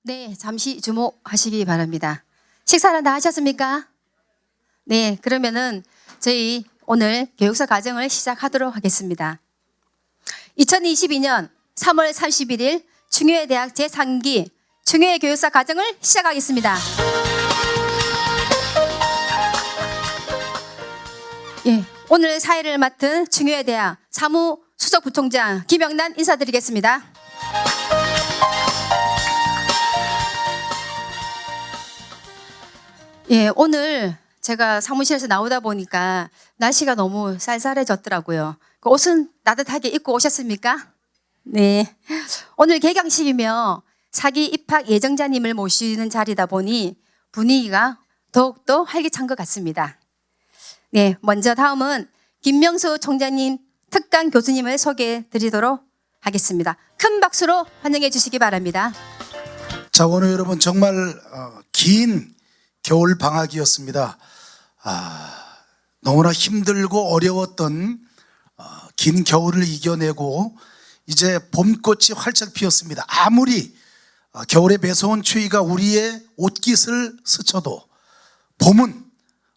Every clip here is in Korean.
네, 잠시 주목하시기 바랍니다. 식사는 다 하셨습니까? 네, 그러면은 저희 오늘 교육사 과정을 시작하도록 하겠습니다. 2022년 3월 31일 충효대학 제3기 충효회 교육사 과정을 시작하겠습니다. 예, 오늘 사회를 맡은 충효대학 사무수석부총장 김영란 인사드리겠습니다. 예, 오늘 제가 사무실에서 나오다 보니까 날씨가 너무 쌀쌀해졌더라고요. 그 옷은 따뜻하게 입고 오셨습니까? 네. 오늘 개강식이며 사기 입학 예정자님을 모시는 자리다 보니 분위기가 더욱더 활기찬 것 같습니다. 네, 먼저 다음은 김명수 총장님 특강 교수님을 소개해 드리도록 하겠습니다. 큰 박수로 환영해 주시기 바랍니다. 자, 오늘 여러분 정말 긴 겨울 방학이었습니다. 너무나 힘들고 어려웠던 긴 겨울을 이겨내고 이제 봄꽃이 활짝 피었습니다. 아무리 겨울의 매서운 추위가 우리의 옷깃을 스쳐도 봄은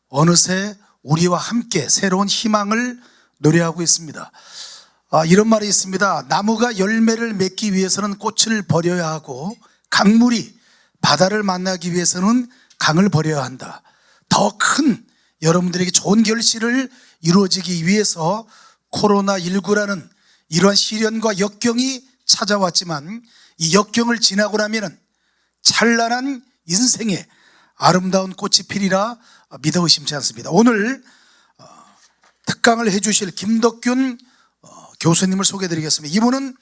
어느새 우리와 함께 새로운 희망을 노래하고 있습니다. 이런 말이 있습니다. 나무가 열매를 맺기 위해서는 꽃을 버려야 하고 강물이 바다를 만나기 위해서는 강을 버려야 한다. 더 큰 여러분들에게 좋은 결실을 이루어지기 위해서 코로나19라는 이러한 시련과 역경이 찾아왔지만 이 역경을 지나고 나면은 찬란한 인생의 아름다운 꽃이 피리라 믿어 의심치 않습니다. 오늘 특강을 해주실 김덕균 교수님을 소개해드리겠습니다. 이분은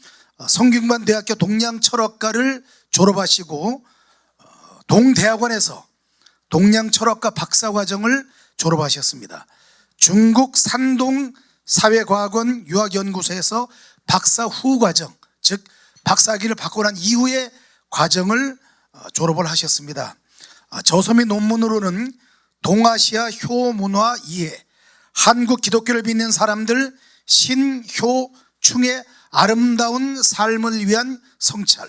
성균관대학교 동양철학과를 졸업하시고 동대학원에서 동양철학과 박사과정을 졸업하셨습니다. 중국 산동 사회과학원 유학연구소에서 박사 후 과정, 즉 박사학위를 받고 난 이후에 과정을 졸업을 하셨습니다. 저서미 논문으로는 동아시아 효문화 이해, 한국 기독교를 믿는 사람들 신효충의 아름다운 삶을 위한 성찰,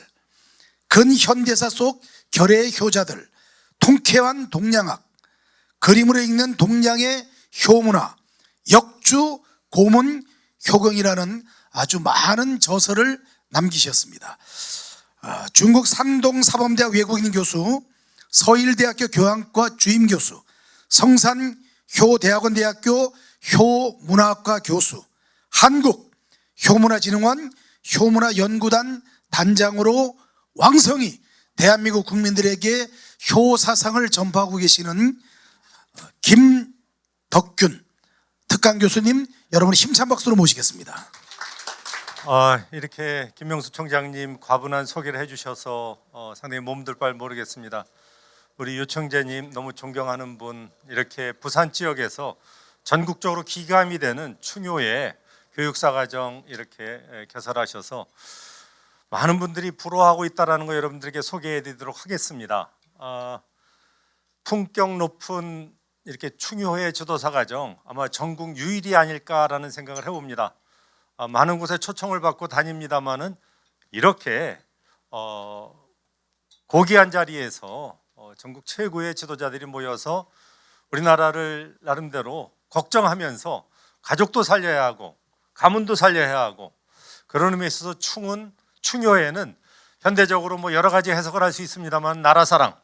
근현대사 속 결의의 효자들, 통쾌한 동양학, 그림으로 읽는 동양의 효문화, 역주 고문 효경이라는 아주 많은 저서를 남기셨습니다. 중국 산동사범대학 외국인 교수, 서일대학교 교양과 주임교수, 성산효대학원대학교 효문화학과 교수, 한국효문화진흥원 효문화연구단 단장으로 왕성히 대한민국 국민들에게 효사상을 전파하고 계시는 김덕균 특강 교수님, 여러분의 힘찬 박수로 모시겠습니다. 이렇게 김명수 총장님 과분한 소개를 해주셔서 상당히 몸둘 바를 모르겠습니다. 우리 유청재님 너무 존경하는 분, 이렇게 부산 지역에서 전국적으로 기감이 되는 충효의 교육사 과정 이렇게 개설하셔서 많은 분들이 부러워하고 있다는 거 여러분들에게 소개해드리도록 하겠습니다. 품격 높은 이렇게 충효의 지도사 과정, 아마 전국 유일이 아닐까라는 생각을 해봅니다. 많은 곳에 초청을 받고 다닙니다만은 이렇게 고귀한 자리에서 전국 최고의 지도자들이 모여서 우리나라를 나름대로 걱정하면서 가족도 살려야 하고 가문도 살려야 하고, 그런 의미에 있어서 충효에는 현대적으로 뭐 여러 가지 해석을 할 수 있습니다만 나라사랑,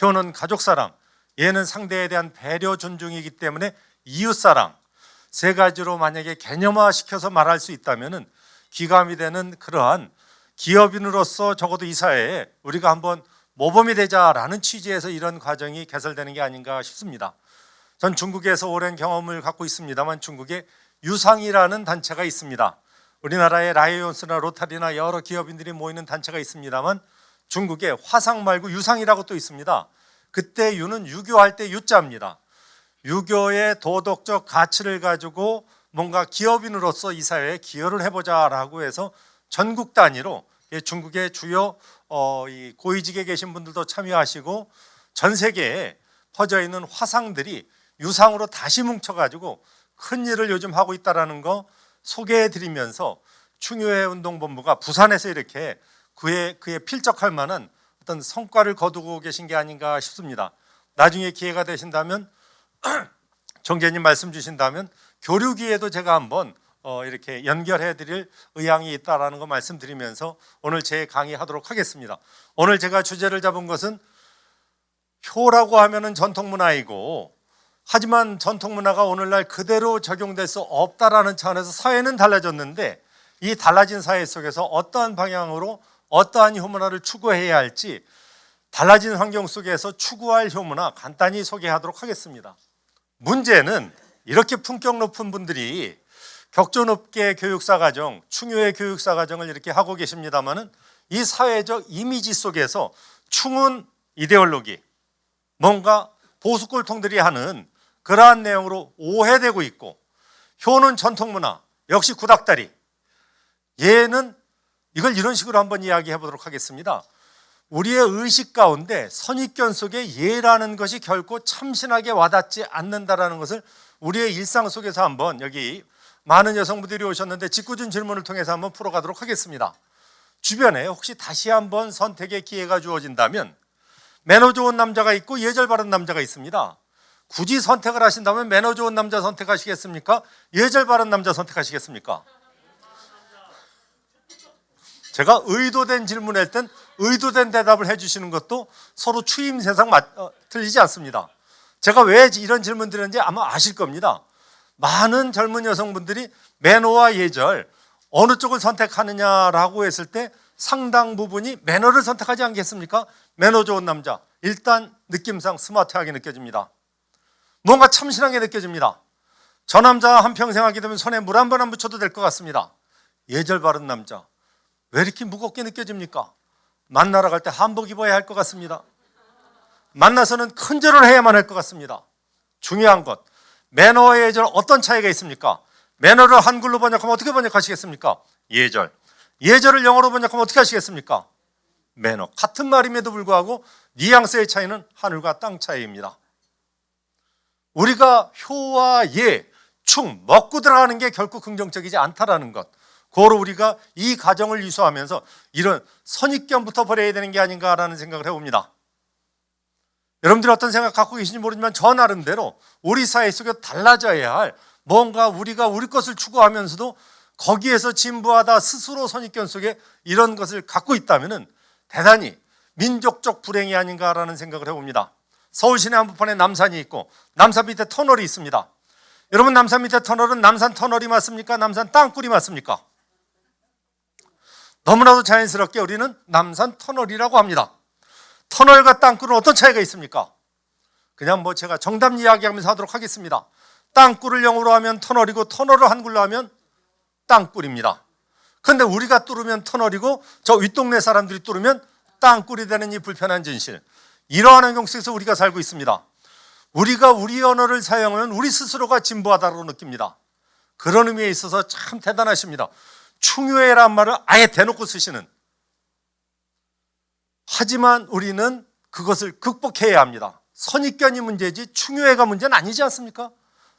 효는 가족사랑, 예는 상대에 대한 배려 존중이기 때문에 이웃사랑, 세 가지로 만약에 개념화시켜서 말할 수 있다면은 기감이 되는 그러한 기업인으로서 적어도 이 사회에 우리가 한번 모범이 되자라는 취지에서 이런 과정이 개설되는 게 아닌가 싶습니다. 전 중국에서 오랜 경험을 갖고 있습니다만 중국에 유상이라는 단체가 있습니다. 우리나라의 라이온스나 로타리나 여러 기업인들이 모이는 단체가 있습니다만 중국에 화상 말고 유상이라고 또 있습니다. 그때 유는 유교할 때 유자입니다. 유교의 도덕적 가치를 가지고 뭔가 기업인으로서 이 사회에 기여를 해보자라고 해서 전국 단위로 중국의 주요 이 고위직에 계신 분들도 참여하시고 전 세계에 퍼져 있는 화상들이 유상으로 다시 뭉쳐가지고 큰 일을 요즘 하고 있다는 거 소개해드리면서 충효회 운동본부가 부산에서 이렇게 그에 필적할 만한 어떤 성과를 거두고 계신 게 아닌가 싶습니다. 나중에 기회가 되신다면 총재님 말씀 주신다면 교류기에도 제가 한번 이렇게 연결해 드릴 의향이 있다라는 거 말씀드리면서 오늘 제 강의하도록 하겠습니다. 오늘 제가 주제를 잡은 것은 효라고 하면은 전통문화이고, 하지만 전통문화가 오늘날 그대로 적용될 수 없다라는 차원에서 사회는 달라졌는데, 이 달라진 사회 속에서 어떠한 방향으로 어떠한 효문화를 추구해야 할지, 달라진 환경 속에서 추구할 효문화 간단히 소개하도록 하겠습니다. 문제는 이렇게 품격 높은 분들이 격조 높게 교육사 과정, 충효의 교육사 과정을 이렇게 하고 계십니다마는 이 사회적 이미지 속에서 충은 이데올로기, 뭔가 보수골통들이 하는 그러한 내용으로 오해되고 있고, 효는 전통문화, 역시 구닥다리. 예는 이걸 이런 식으로 한번 이야기해 보도록 하겠습니다. 우리의 의식 가운데 선입견 속에 예라는 것이 결코 참신하게 와닿지 않는다라는 것을 우리의 일상 속에서 한번, 여기 많은 여성분들이 오셨는데 직구준 질문을 통해서 한번 풀어가도록 하겠습니다. 주변에 혹시 다시 한번 선택의 기회가 주어진다면 매너 좋은 남자가 있고 예절 바른 남자가 있습니다. 굳이 선택을 하신다면 매너 좋은 남자 선택하시겠습니까? 예절 바른 남자 선택하시겠습니까? 제가 의도된 질문할 땐 의도된 대답을 해주시는 것도 서로 추임새상 틀리지 않습니다. 제가 왜 이런 질문 드렸는지 아마 아실 겁니다. 많은 젊은 여성분들이 매너와 예절 어느 쪽을 선택하느냐라고 했을 때 상당 부분이 매너를 선택하지 않겠습니까? 매너 좋은 남자, 일단 느낌상 스마트하게 느껴집니다. 뭔가 참신하게 느껴집니다. 저 남자 한평생 하게 되면 손에 물 한 번 안 묻혀도 될 것 같습니다. 예절 바른 남자, 왜 이렇게 무겁게 느껴집니까? 만나러 갈 때 한복 입어야 할 것 같습니다. 만나서는 큰절을 해야만 할 것 같습니다. 중요한 것, 매너와 예절 어떤 차이가 있습니까? 매너를 한글로 번역하면 어떻게 번역하시겠습니까? 예절. 예절을 영어로 번역하면 어떻게 하시겠습니까? 매너. 같은 말임에도 불구하고 뉘앙스의 차이는 하늘과 땅 차이입니다. 우리가 효와 예, 충, 먹고 들어가는 게 결코 긍정적이지 않다라는 것, 그거로 우리가 이 과정을 유수하면서 이런 선입견부터 버려야 되는 게 아닌가라는 생각을 해봅니다. 여러분들이 어떤 생각 갖고 계신지 모르지만 저 나름대로 우리 사회 속에 달라져야 할 뭔가 우리가 우리 것을 추구하면서도 거기에서 진부하다 스스로 선입견 속에 이런 것을 갖고 있다면 대단히 민족적 불행이 아닌가라는 생각을 해봅니다. 서울 시내 한복판에 남산이 있고 남산 밑에 터널이 있습니다. 여러분, 남산 밑에 터널은 남산 터널이 맞습니까? 남산 땅굴이 맞습니까? 너무나도 자연스럽게 우리는 남산 터널이라고 합니다. 터널과 땅굴은 어떤 차이가 있습니까? 그냥 제가 정답 이야기하면서 하도록 하겠습니다. 땅굴을 영어로 하면 터널이고 터널을 한글로 하면 땅굴입니다. 그런데 우리가 뚫으면 터널이고 저 윗동네 사람들이 뚫으면 땅굴이 되는 이 불편한 진실, 이러한 환경 속에서 우리가 살고 있습니다. 우리가 우리 언어를 사용하면 우리 스스로가 진보하다고 느낍니다. 그런 의미에 있어서 참 대단하십니다. 충효회란 말을 아예 대놓고 쓰시는. 하지만 우리는 그것을 극복해야 합니다. 선입견이 문제지 충효회가 문제는 아니지 않습니까?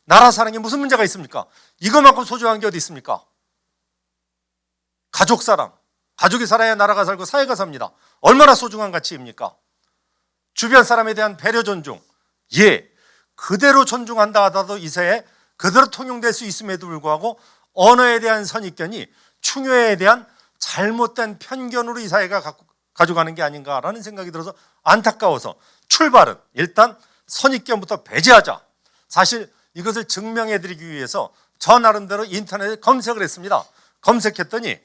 나라 사랑에 무슨 문제가 있습니까? 이것만큼 소중한 게 어디 있습니까? 가족 사랑. 가족이 살아야 나라가 살고 사회가 삽니다. 얼마나 소중한 가치입니까? 주변 사람에 대한 배려 존중. 예, 그대로 존중한다 하더라도 이 사회에 그대로 통용될 수 있음에도 불구하고 언어에 대한 선입견이 충효에 대한 잘못된 편견으로 이 사회가 가져가는 게 아닌가라는 생각이 들어서 안타까워서 출발은 일단 선입견부터 배제하자. 사실 이것을 증명해드리기 위해서 저 나름대로 인터넷에 검색을 했습니다. 검색했더니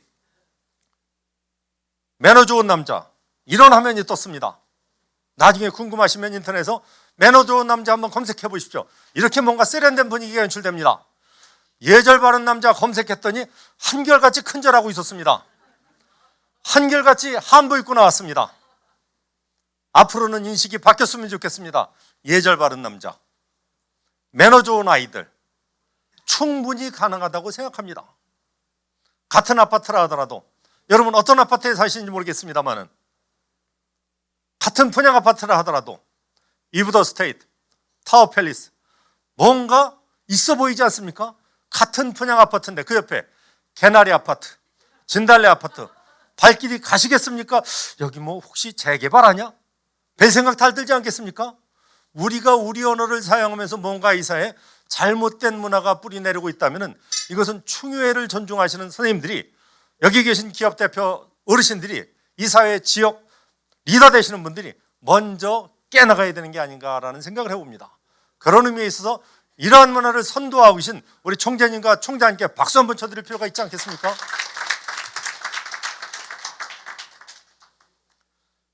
매너 좋은 남자, 이런 화면이 떴습니다. 나중에 궁금하시면 인터넷에서 매너 좋은 남자 한번 검색해 보십시오. 이렇게 뭔가 세련된 분위기가 연출됩니다. 예절 바른 남자 검색했더니 한결같이 큰절하고 있었습니다. 한결같이 한복 입고 나왔습니다. 앞으로는 인식이 바뀌었으면 좋겠습니다. 예절 바른 남자, 매너 좋은 아이들 충분히 가능하다고 생각합니다. 같은 아파트라 하더라도, 여러분 어떤 아파트에 사시는지 모르겠습니다만은 같은 분양 아파트라 하더라도 이브더 스테이트, 타워 팰리스, 뭔가 있어 보이지 않습니까? 같은 분양 아파트인데 그 옆에 개나리 아파트, 진달래 아파트, 발길이 가시겠습니까? 여기 뭐 혹시 재개발하냐? 별 생각 달 들지 않겠습니까? 우리가 우리 언어를 사용하면서 뭔가 이 사회에 잘못된 문화가 뿌리 내리고 있다면 이것은 충유회를 존중하시는 선생님들이, 여기 계신 기업 대표 어르신들이, 이 사회 지역 리더 되시는 분들이 먼저 깨나가야 되는 게 아닌가라는 생각을 해봅니다. 그런 의미에 있어서 이러한 문화를 선도하고 계신 우리 총재님과 총장님께 박수 한번 쳐드릴 필요가 있지 않겠습니까?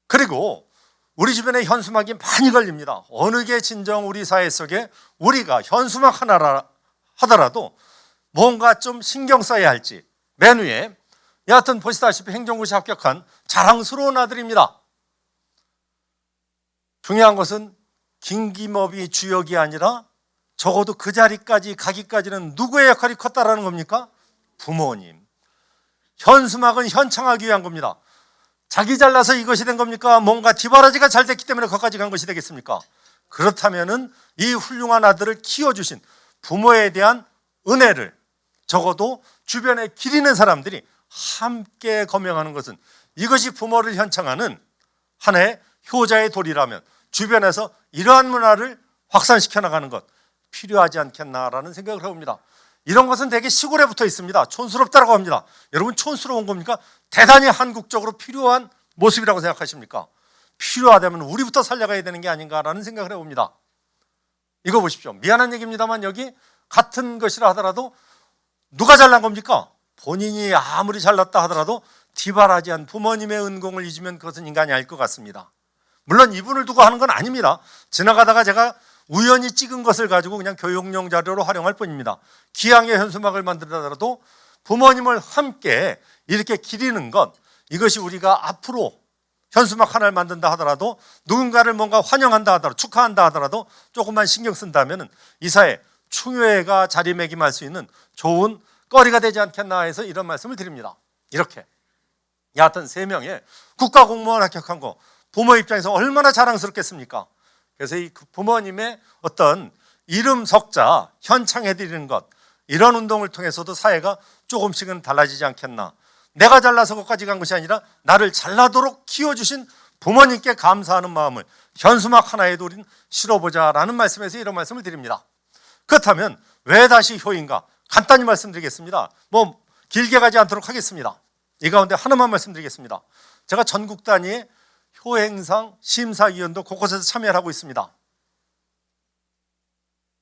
그리고 우리 주변에 현수막이 많이 걸립니다. 어느 게 진정 우리 사회 속에 우리가 현수막 하나 하더라도 뭔가 좀 신경 써야 할지, 맨 위에 여하튼 보시다시피 행정고시 합격한 자랑스러운 아들입니다. 중요한 것은 김기업이 주역이 아니라 적어도 그 자리까지 가기까지는 누구의 역할이 컸다라는 겁니까? 부모님. 현수막은 현창하기 위한 겁니다. 자기 잘나서 이것이 된 겁니까? 뭔가 뒷바라지가 잘 됐기 때문에 거기까지 간 것이 되겠습니까? 그렇다면은 이 훌륭한 아들을 키워주신 부모에 대한 은혜를 적어도 주변에 기리는 사람들이 함께 검명하는 것은, 이것이 부모를 현창하는 하나의 효자의 도리라면 주변에서 이러한 문화를 확산시켜 나가는 것 필요하지 않겠나라는 생각을 해봅니다. 이런 것은 되게 시골에 붙어 있습니다. 촌스럽다라고 합니다. 여러분, 촌스러운 겁니까? 대단히 한국적으로 필요한 모습이라고 생각하십니까? 필요하다면 우리부터 살려가야 되는 게 아닌가라는 생각을 해봅니다. 이거 보십시오. 미안한 얘기입니다만 여기 같은 것이라 하더라도 누가 잘난 겁니까? 본인이 아무리 잘났다 하더라도 디바라지한 부모님의 은공을 잊으면 그것은 인간이 아닐 것 같습니다. 물론 이분을 두고 하는 건 아닙니다. 지나가다가 제가 우연히 찍은 것을 가지고 그냥 교육용 자료로 활용할 뿐입니다. 기왕에 현수막을 만들더라도 부모님을 함께 이렇게 기리는 것, 이것이 우리가 앞으로 현수막 하나를 만든다 하더라도 누군가를 뭔가 환영한다 하더라도 축하한다 하더라도 조금만 신경 쓴다면 이 사회 충효회가 자리매김할 수 있는 좋은 거리가 되지 않겠나 해서 이런 말씀을 드립니다. 이렇게 여하튼 3명의 국가공무원 합격한 거 부모 입장에서 얼마나 자랑스럽겠습니까? 그래서 이 부모님의 어떤 이름 석자 현창해드리는 것, 이런 운동을 통해서도 사회가 조금씩은 달라지지 않겠나. 내가 잘나서 거기까지 간 것이 아니라 나를 잘나도록 키워주신 부모님께 감사하는 마음을 현수막 하나에도 우리는 실어보자라는 말씀에서 이런 말씀을 드립니다. 그렇다면 왜 다시 효인가? 간단히 말씀드리겠습니다. 뭐 길게 가지 않도록 하겠습니다. 이 가운데 하나만 말씀드리겠습니다. 제가 전국 단위의 효행상 심사위원도 곳곳에서 참여를 하고 있습니다.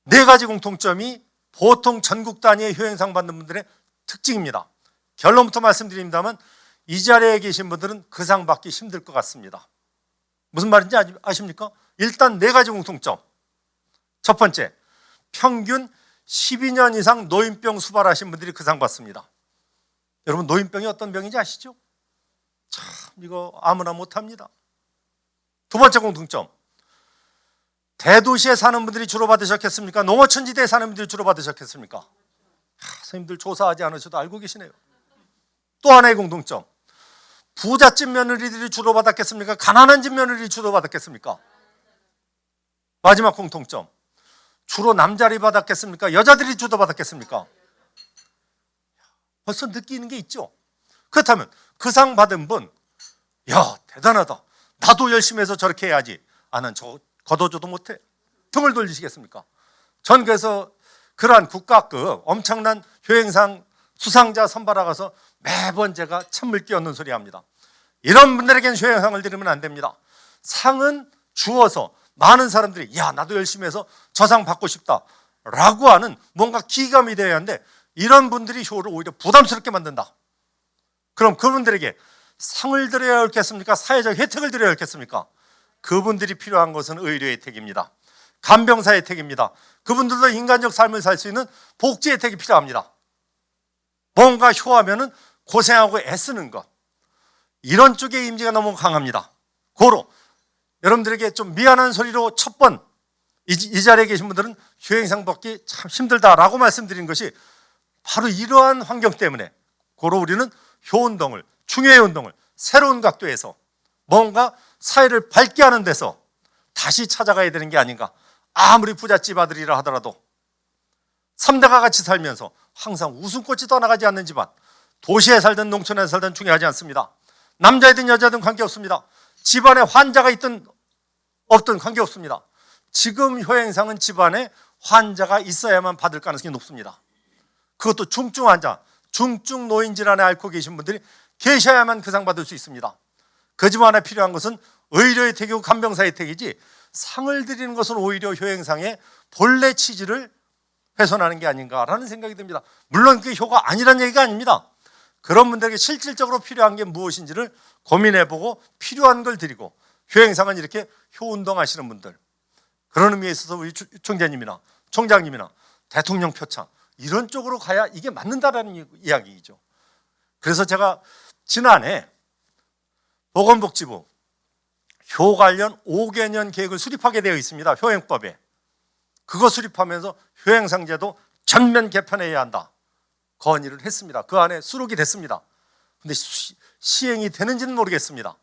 4가지 공통점이 보통 전국 단위의 효행상 받는 분들의 특징입니다. 결론부터 말씀드립니다만 이 자리에 계신 분들은 그 상 받기 힘들 것 같습니다. 무슨 말인지 아십니까? 일단 4가지 공통점. 첫 번째, 평균 12년 이상 노인병 수발하신 분들이 그 상 받습니다. 여러분, 노인병이 어떤 병인지 아시죠? 참 이거 아무나 못합니다. 두 번째 공통점, 대도시에 사는 분들이 주로 받으셨겠습니까? 농어촌지대에 사는 분들이 주로 받으셨겠습니까? 선생님들 조사하지 않으셔도 알고 계시네요. 또 하나의 공통점, 부잣집 며느리들이 주로 받았겠습니까? 가난한 집 며느리들이 주로 받았겠습니까? 마지막 공통점, 주로 남자들이 받았겠습니까? 여자들이 주로 받았겠습니까? 벌써 느끼는 게 있죠. 그렇다면 그 상 받은 분, 야 대단하다, 나도 열심히 해서 저렇게 해야지, 난 저 걷어줘도 못해, 등을 돌리시겠습니까? 전 그래서 그러한 국가급 엄청난 효행상 수상자 선발하고서 매번 제가 찬물 끼얹는 소리 합니다. 이런 분들에게는 효행상을 드리면 안 됩니다. 상은 주어서 많은 사람들이 야 나도 열심히 해서 저 상 받고 싶다 라고 하는 뭔가 기감이 되어야 하는데, 이런 분들이 효를 오히려 부담스럽게 만든다. 그럼 그분들에게 상을 드려야 옳겠습니까? 사회적 혜택을 드려야 옳겠습니까? 그분들이 필요한 것은 의료 혜택입니다. 간병사 혜택입니다. 그분들도 인간적 삶을 살 수 있는 복지 혜택이 필요합니다. 뭔가 효하면은 고생하고 애쓰는 것, 이런 쪽의 이미지가 너무 강합니다. 고로 여러분들에게 좀 미안한 소리로 첫 번 이 자리에 계신 분들은 효행상 받기 참 힘들다라고 말씀드린 것이 바로 이러한 환경 때문에, 고로 우리는 효운동을, 충효의 운동을 새로운 각도에서 뭔가 사회를 밝게 하는 데서 다시 찾아가야 되는 게 아닌가. 아무리 부잣집 아들이라 하더라도 3대가 같이 살면서 항상 웃음꽃이 떠나가지 않는 집안, 도시에 살든 농촌에 살든 중요하지 않습니다. 남자이든 여자든 관계없습니다. 집안에 환자가 있든 없든 관계없습니다. 지금 효행상은 집안에 환자가 있어야만 받을 가능성이 높습니다. 그것도 중증 환자, 중증 노인 질환에 앓고 계신 분들이 계셔야만 그 상 받을 수 있습니다. 그 집안에 필요한 것은 의료 혜택이고 간병사 혜택이지 상을 드리는 것은 오히려 효행상의 본래 취지를 훼손하는 게 아닌가라는 생각이 듭니다. 물론 그게 효가 아니라는 얘기가 아닙니다. 그런 분들에게 실질적으로 필요한 게 무엇인지를 고민해보고 필요한 걸 드리고, 효행상은 이렇게 효운동하시는 분들, 그런 의미에 있어서 우리 총재님이나 총장님이나 대통령 표창 이런 쪽으로 가야 이게 맞는다라는 이야기이죠. 그래서 제가 지난해 보건복지부 효 관련 5개년 계획을 수립하게 되어 있습니다. 효행법에. 그거 수립하면서 효행상제도 전면 개편해야 한다 건의를 했습니다. 그 안에 수록이 됐습니다. 근데 시행이 되는지는 모르겠습니다.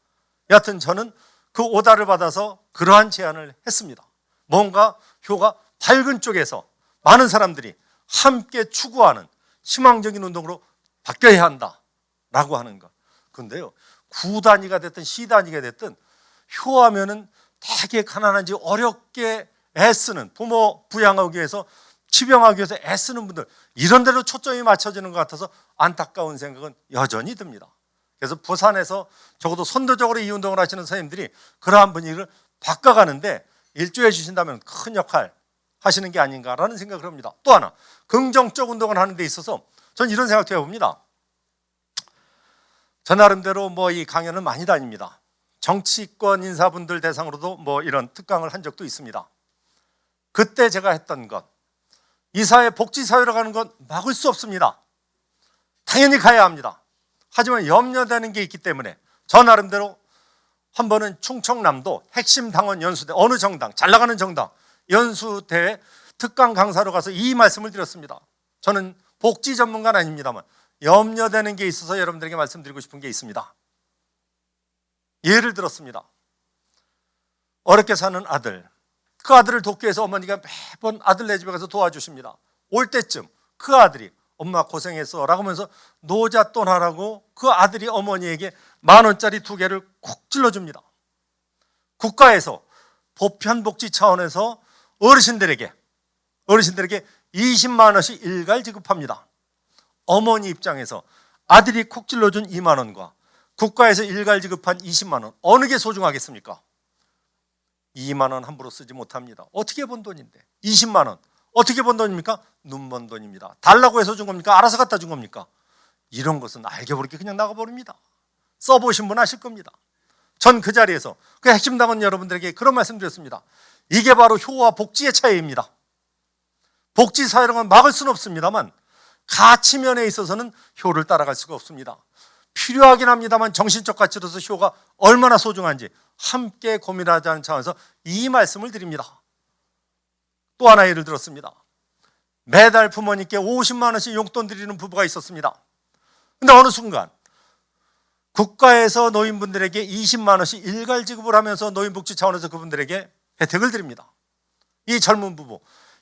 여하튼 저는 그 오다를 받아서 그러한 제안을 했습니다. 뭔가 효가 밝은 쪽에서 많은 사람들이 함께 추구하는 희망적인 운동으로 바뀌어야 한다라고 하는 것. 그런데요, 구 단위가 됐든 시 단위가 됐든 효하면은 되게 가난한지 어렵게 애쓰는, 부모 부양하기 위해서 치병하기 위해서 애쓰는 분들, 이런 데로 초점이 맞춰지는 것 같아서 안타까운 생각은 여전히 듭니다. 그래서 부산에서 적어도 선도적으로 이 운동을 하시는 선생님들이 그러한 분위기를 바꿔가는데 일조해 주신다면 큰 역할 하시는 게 아닌가라는 생각을 합니다. 또 하나, 긍정적 운동을 하는 데 있어서 저는 이런 생각도 해봅니다. 저 나름대로 이 강연을 많이 다닙니다. 정치권 인사분들 대상으로도 이런 특강을 한 적도 있습니다. 그때 제가 했던 것, 이 사회 복지사회로 가는 건 막을 수 없습니다. 당연히 가야 합니다. 하지만 염려되는 게 있기 때문에 저 나름대로 한 번은 충청남도 핵심 당원 연수대, 어느 정당, 잘 나가는 정당 연수대에 특강 강사로 가서 이 말씀을 드렸습니다. 저는 복지 전문가는 아닙니다만 염려되는 게 있어서 여러분들에게 말씀드리고 싶은 게 있습니다. 예를 들었습니다. 어렵게 사는 아들, 그 아들을 돕기 위해서 어머니가 매번 아들네 집에 가서 도와주십니다. 올 때쯤 그 아들이 엄마 고생했어 라고 하면서 노잣돈 하라고 그 아들이 어머니에게 10,000원짜리 2개를 콕 찔러줍니다. 국가에서 보편복지 차원에서 어르신들에게 20만 원씩 일괄 지급합니다. 어머니 입장에서 아들이 콕 찔러준 2만 원과 국가에서 일괄 지급한 20만 원, 어느 게 소중하겠습니까? 2만 원 함부로 쓰지 못합니다. 어떻게 번 돈인데? 20만 원 어떻게 번 돈입니까? 눈 먼 돈입니다. 달라고 해서 준 겁니까? 알아서 갖다 준 겁니까? 이런 것은 알게 모르게 그냥 나가버립니다. 써보신 분 아실 겁니다. 전 그 자리에서 그 핵심 당원 여러분들에게 그런 말씀 드렸습니다. 이게 바로 효와 복지의 차이입니다. 복지 사회라는 건 막을 수는 없습니다만 가치면에 있어서는 효를 따라갈 수가 없습니다. 필요하긴 합니다만 정신적 가치로서 효가 얼마나 소중한지 함께 고민하자는 차원에서 이 말씀을 드립니다. 또 하나 예를 들었습니다. 매달 부모님께 50만 원씩 용돈 드리는 부부가 있었습니다. 근데 어느 순간 국가에서 노인분들에게 20만 원씩 일괄 지급을 하면서 노인복지 차원에서 그분들에게 혜택을 드립니다. 이 젊은 부부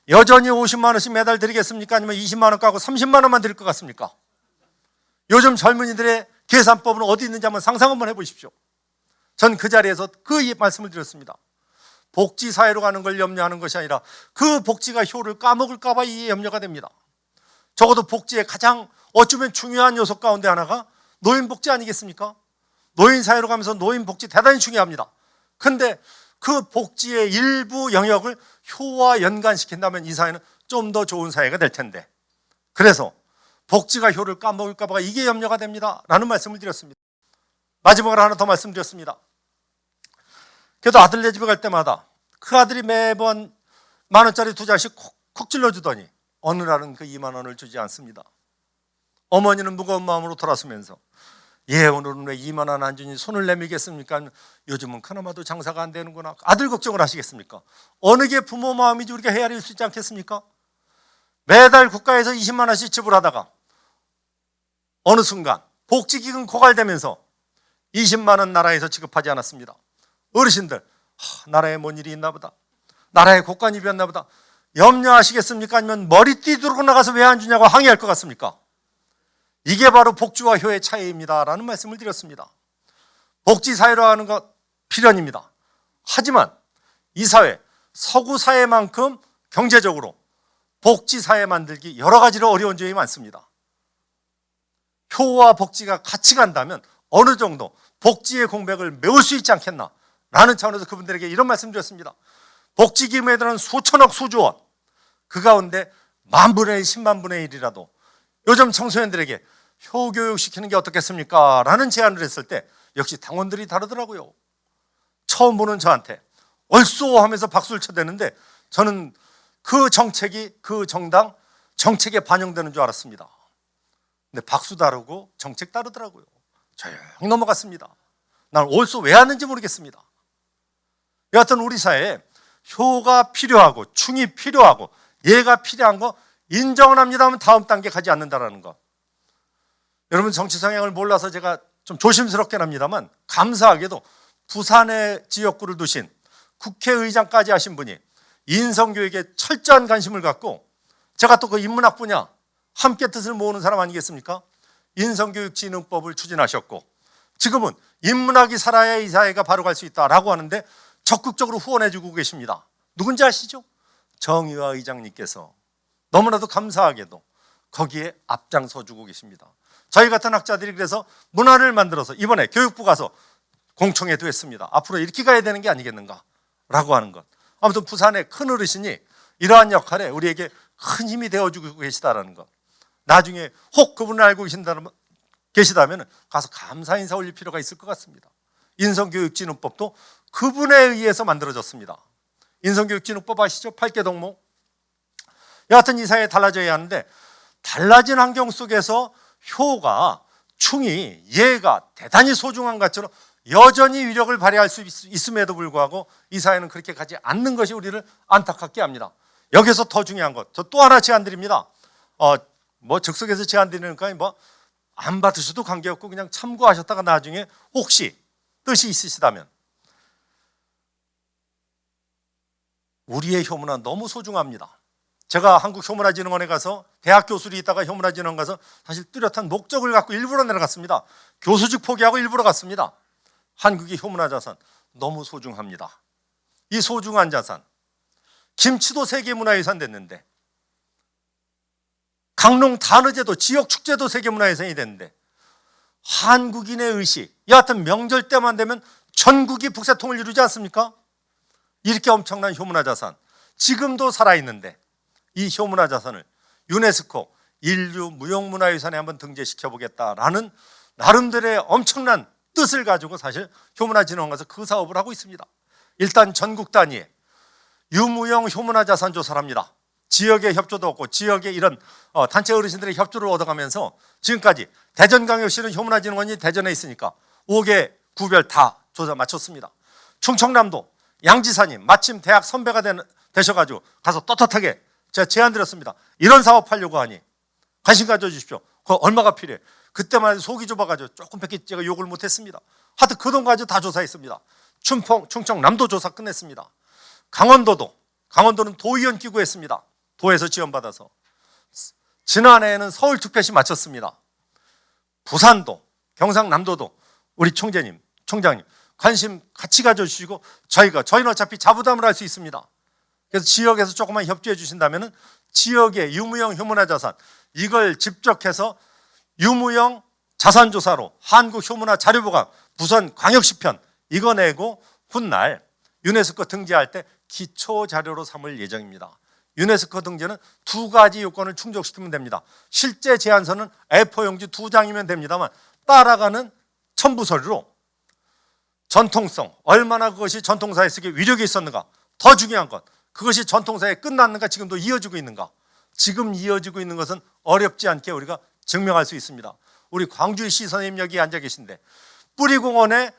여전히 50만 원씩 매달 드리겠습니까? 아니면 20만 원 까고 30만 원만 드릴 것 같습니까? 요즘 젊은이들의 계산법은 어디 있는지 한번 상상 한번 해보십시오. 전 그 자리에서 그 말씀을 드렸습니다. 복지 사회로 가는 걸 염려하는 것이 아니라 그 복지가 효를 까먹을까 봐 이 염려가 됩니다. 적어도 복지의 가장 어쩌면 중요한 요소 가운데 하나가 노인복지 아니겠습니까? 노인 사회로 가면서 노인복지 대단히 중요합니다. 근데 그 복지의 일부 영역을 효와 연관시킨다면 이 사회는 좀 더 좋은 사회가 될 텐데, 그래서 복지가 효를 까먹을까 봐 이게 염려가 됩니다 라는 말씀을 드렸습니다. 마지막으로 하나 더 말씀드렸습니다. 그래도 아들네 집에 갈 때마다 그 아들이 매번 10,000원짜리 2장씩 콕 찔러주더니 어느 날은 그 2만 원을 주지 않습니다. 어머니는 무거운 마음으로 돌아서면서 오늘은 왜 2만 원 안 주니 손을 내밀겠습니까? 요즘은 그나마도 장사가 안 되는구나. 아들 걱정을 하시겠습니까? 어느 게 부모 마음이지 우리가 헤아릴 수 있지 않겠습니까? 매달 국가에서 20만 원씩 지불하다가 어느 순간 복지기금 고갈되면서 20만 원 나라에서 지급하지 않았습니다. 어르신들, 나라에 뭔 일이 있나 보다, 나라에 국간이 비었나 보다 염려하시겠습니까? 아니면 머리띠 들고 나가서 왜 안 주냐고 항의할 것 같습니까? 이게 바로 복지와 효의 차이입니다 라는 말씀을 드렸습니다. 복지사회로 하는 것 필연입니다. 하지만 이 사회, 서구 사회만큼 경제적으로 복지사회 만들기 여러 가지로 어려운 점이 많습니다. 효와 복지가 같이 간다면 어느 정도 복지의 공백을 메울 수 있지 않겠나 라는 차원에서 그분들에게 이런 말씀 드렸습니다. 복지기금에 들어는 수천억 수조원, 그 가운데 10,000분의 1, 10만분의 1이라도 요즘 청소년들에게 효교육 시키는 게 어떻겠습니까? 라는 제안을 했을 때 역시 당원들이 다르더라고요. 처음 보는 저한테 얼쏘 하면서 박수를 쳐대는데 저는 그 정책이 그 정당 정책에 반영되는 줄 알았습니다. 근데 박수 다르고 정책 다르더라고요. 조용히 넘어갔습니다. 난 얼쏘 왜 하는지 모르겠습니다. 여하튼 우리 사회에 효가 필요하고 충이 필요하고 예가 필요한 거 인정을 합니다만 다음 단계 가지 않는다라는 거. 여러분 정치 성향을 몰라서 제가 좀 조심스럽긴 합니다만 감사하게도 부산에 지역구를 두신 국회의장까지 하신 분이 인성교육에 철저한 관심을 갖고 제가 또 그 인문학 분야 함께 뜻을 모으는 사람 아니겠습니까? 인성교육진흥법을 추진하셨고 지금은 인문학이 살아야 이 사회가 바로 갈 수 있다라고 하는데 적극적으로 후원해주고 계십니다. 누군지 아시죠? 정의화 의장님께서 너무나도 감사하게도 거기에 앞장서주고 계십니다. 저희 같은 학자들이 그래서 문화를 만들어서 이번에 교육부 가서 공청회도 했습니다. 앞으로 이렇게 가야 되는 게 아니겠는가 라고 하는 것. 아무튼 부산의 큰 어르신이 이러한 역할에 우리에게 큰 힘이 되어주고 계시다라는 것. 나중에 혹 그분을 알고 계시다면 가서 감사 인사 올릴 필요가 있을 것 같습니다. 인성교육진흥법도 그분에 의해서 만들어졌습니다. 인성교육진흥법 아시죠? 8개 동목. 여하튼 이 사회에 달라져야 하는데 달라진 환경 속에서 효가, 충이, 예가 대단히 소중한 것처럼 여전히 위력을 발휘할 수 있음에도 불구하고 이 사회는 그렇게 가지 않는 것이 우리를 안타깝게 합니다. 여기서 더 중요한 것, 저 또 하나 제안 드립니다. 즉석에서 제안 드리니까 안 받으셔도 관계없고 그냥 참고하셨다가 나중에 혹시 뜻이 있으시다면 우리의 효문화 너무 소중합니다. 제가 한국효문화진흥원에 가서 대학 교수로 있다가 효문화진흥원 가서 사실 뚜렷한 목적을 갖고 일부러 내려갔습니다. 교수직 포기하고 일부러 갔습니다. 한국의 효문화 자산 너무 소중합니다. 이 소중한 자산, 김치도 세계문화유산 됐는데 강릉 단오제도 지역축제도 세계문화유산이 됐는데 한국인의 의식, 여하튼 명절 때만 되면 전국이 북새통을 이루지 않습니까? 이렇게 엄청난 효문화 자산 지금도 살아있는데 이 효문화 자산을 유네스코 인류 무형문화유산에 한번 등재시켜보겠다라는 나름대로의 엄청난 뜻을 가지고 사실 효문화진흥원 가서 그 사업을 하고 있습니다. 일단 전국 단위에 유무형 효문화 자산 조사를 합니다. 지역의 협조도 얻고 지역의 이런 단체 어르신들의 협조를 얻어가면서 지금까지 대전광역시는 효문화진흥원이 대전에 있으니까 5개 구별 다 조사 마쳤습니다. 충청남도 양지사님 마침 대학 선배가 되셔가지고 가서 떳떳하게 제가 제안 드렸습니다. 이런 사업 하려고 하니 관심 가져주십시오. 그거 얼마가 필요해? 그때만 해도 속이 좁아가지고 조금밖에 제가 욕을 못했습니다. 하여튼 그 돈 가지고 다 조사했습니다. 충청남도 조사 끝냈습니다. 강원도는 도의원 끼고 했습니다. 도에서 지원받아서. 지난해에는 서울특별시 마쳤습니다. 부산도, 경상남도도 우리 총장님 관심 같이 가져주시고 저희는 어차피 자부담을 할 수 있습니다. 그래서 지역에서 조금만 협조해 주신다면 지역의 유무형 효문화 자산 이걸 집적해서 유무형 자산조사로 한국효문화 자료보관 부산 광역시편 이거 내고 훗날 유네스코 등재할 때 기초자료로 삼을 예정입니다. 유네스코 등재는 2가지 요건을 충족시키면 됩니다. 실제 제안서는 A4용지 2장이면 됩니다만 따라가는 첨부서류로 전통성, 얼마나 그것이 전통사회 속에 위력이 있었는가, 더 중요한 것 그것이 전통사회에 끝났는가, 지금도 이어지고 있는가. 지금 이어지고 있는 것은 어렵지 않게 우리가 증명할 수 있습니다. 우리 광주시 선생님 여기 앉아 계신데 뿌리공원에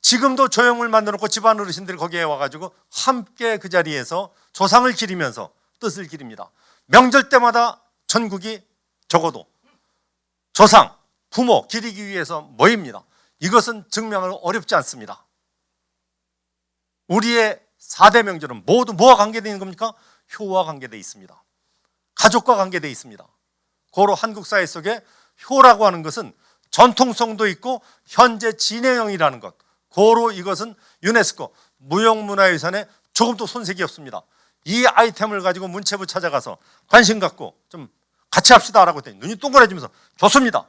지금도 조형을 만들어놓고 집안 어르신들이 거기에 와가지고 함께 그 자리에서 조상을 기리면서 뜻을 기립니다. 명절 때마다 전국이 적어도 조상, 부모 기리기 위해서 모입니다. 이것은 증명을 어렵지 않습니다. 우리의 4대 명절은 모두 뭐와 관계되어 있는 겁니까? 효와 관계되어 있습니다. 가족과 관계되어 있습니다. 고로 한국 사회 속에 효라고 하는 것은 전통성도 있고 현재 진행형이라는 것, 고로 이것은 유네스코 무형문화유산에 조금도 손색이 없습니다. 이 아이템을 가지고 문체부 찾아가서 관심 갖고 좀 같이 합시다라고 했더니 눈이 동그래지면서 좋습니다.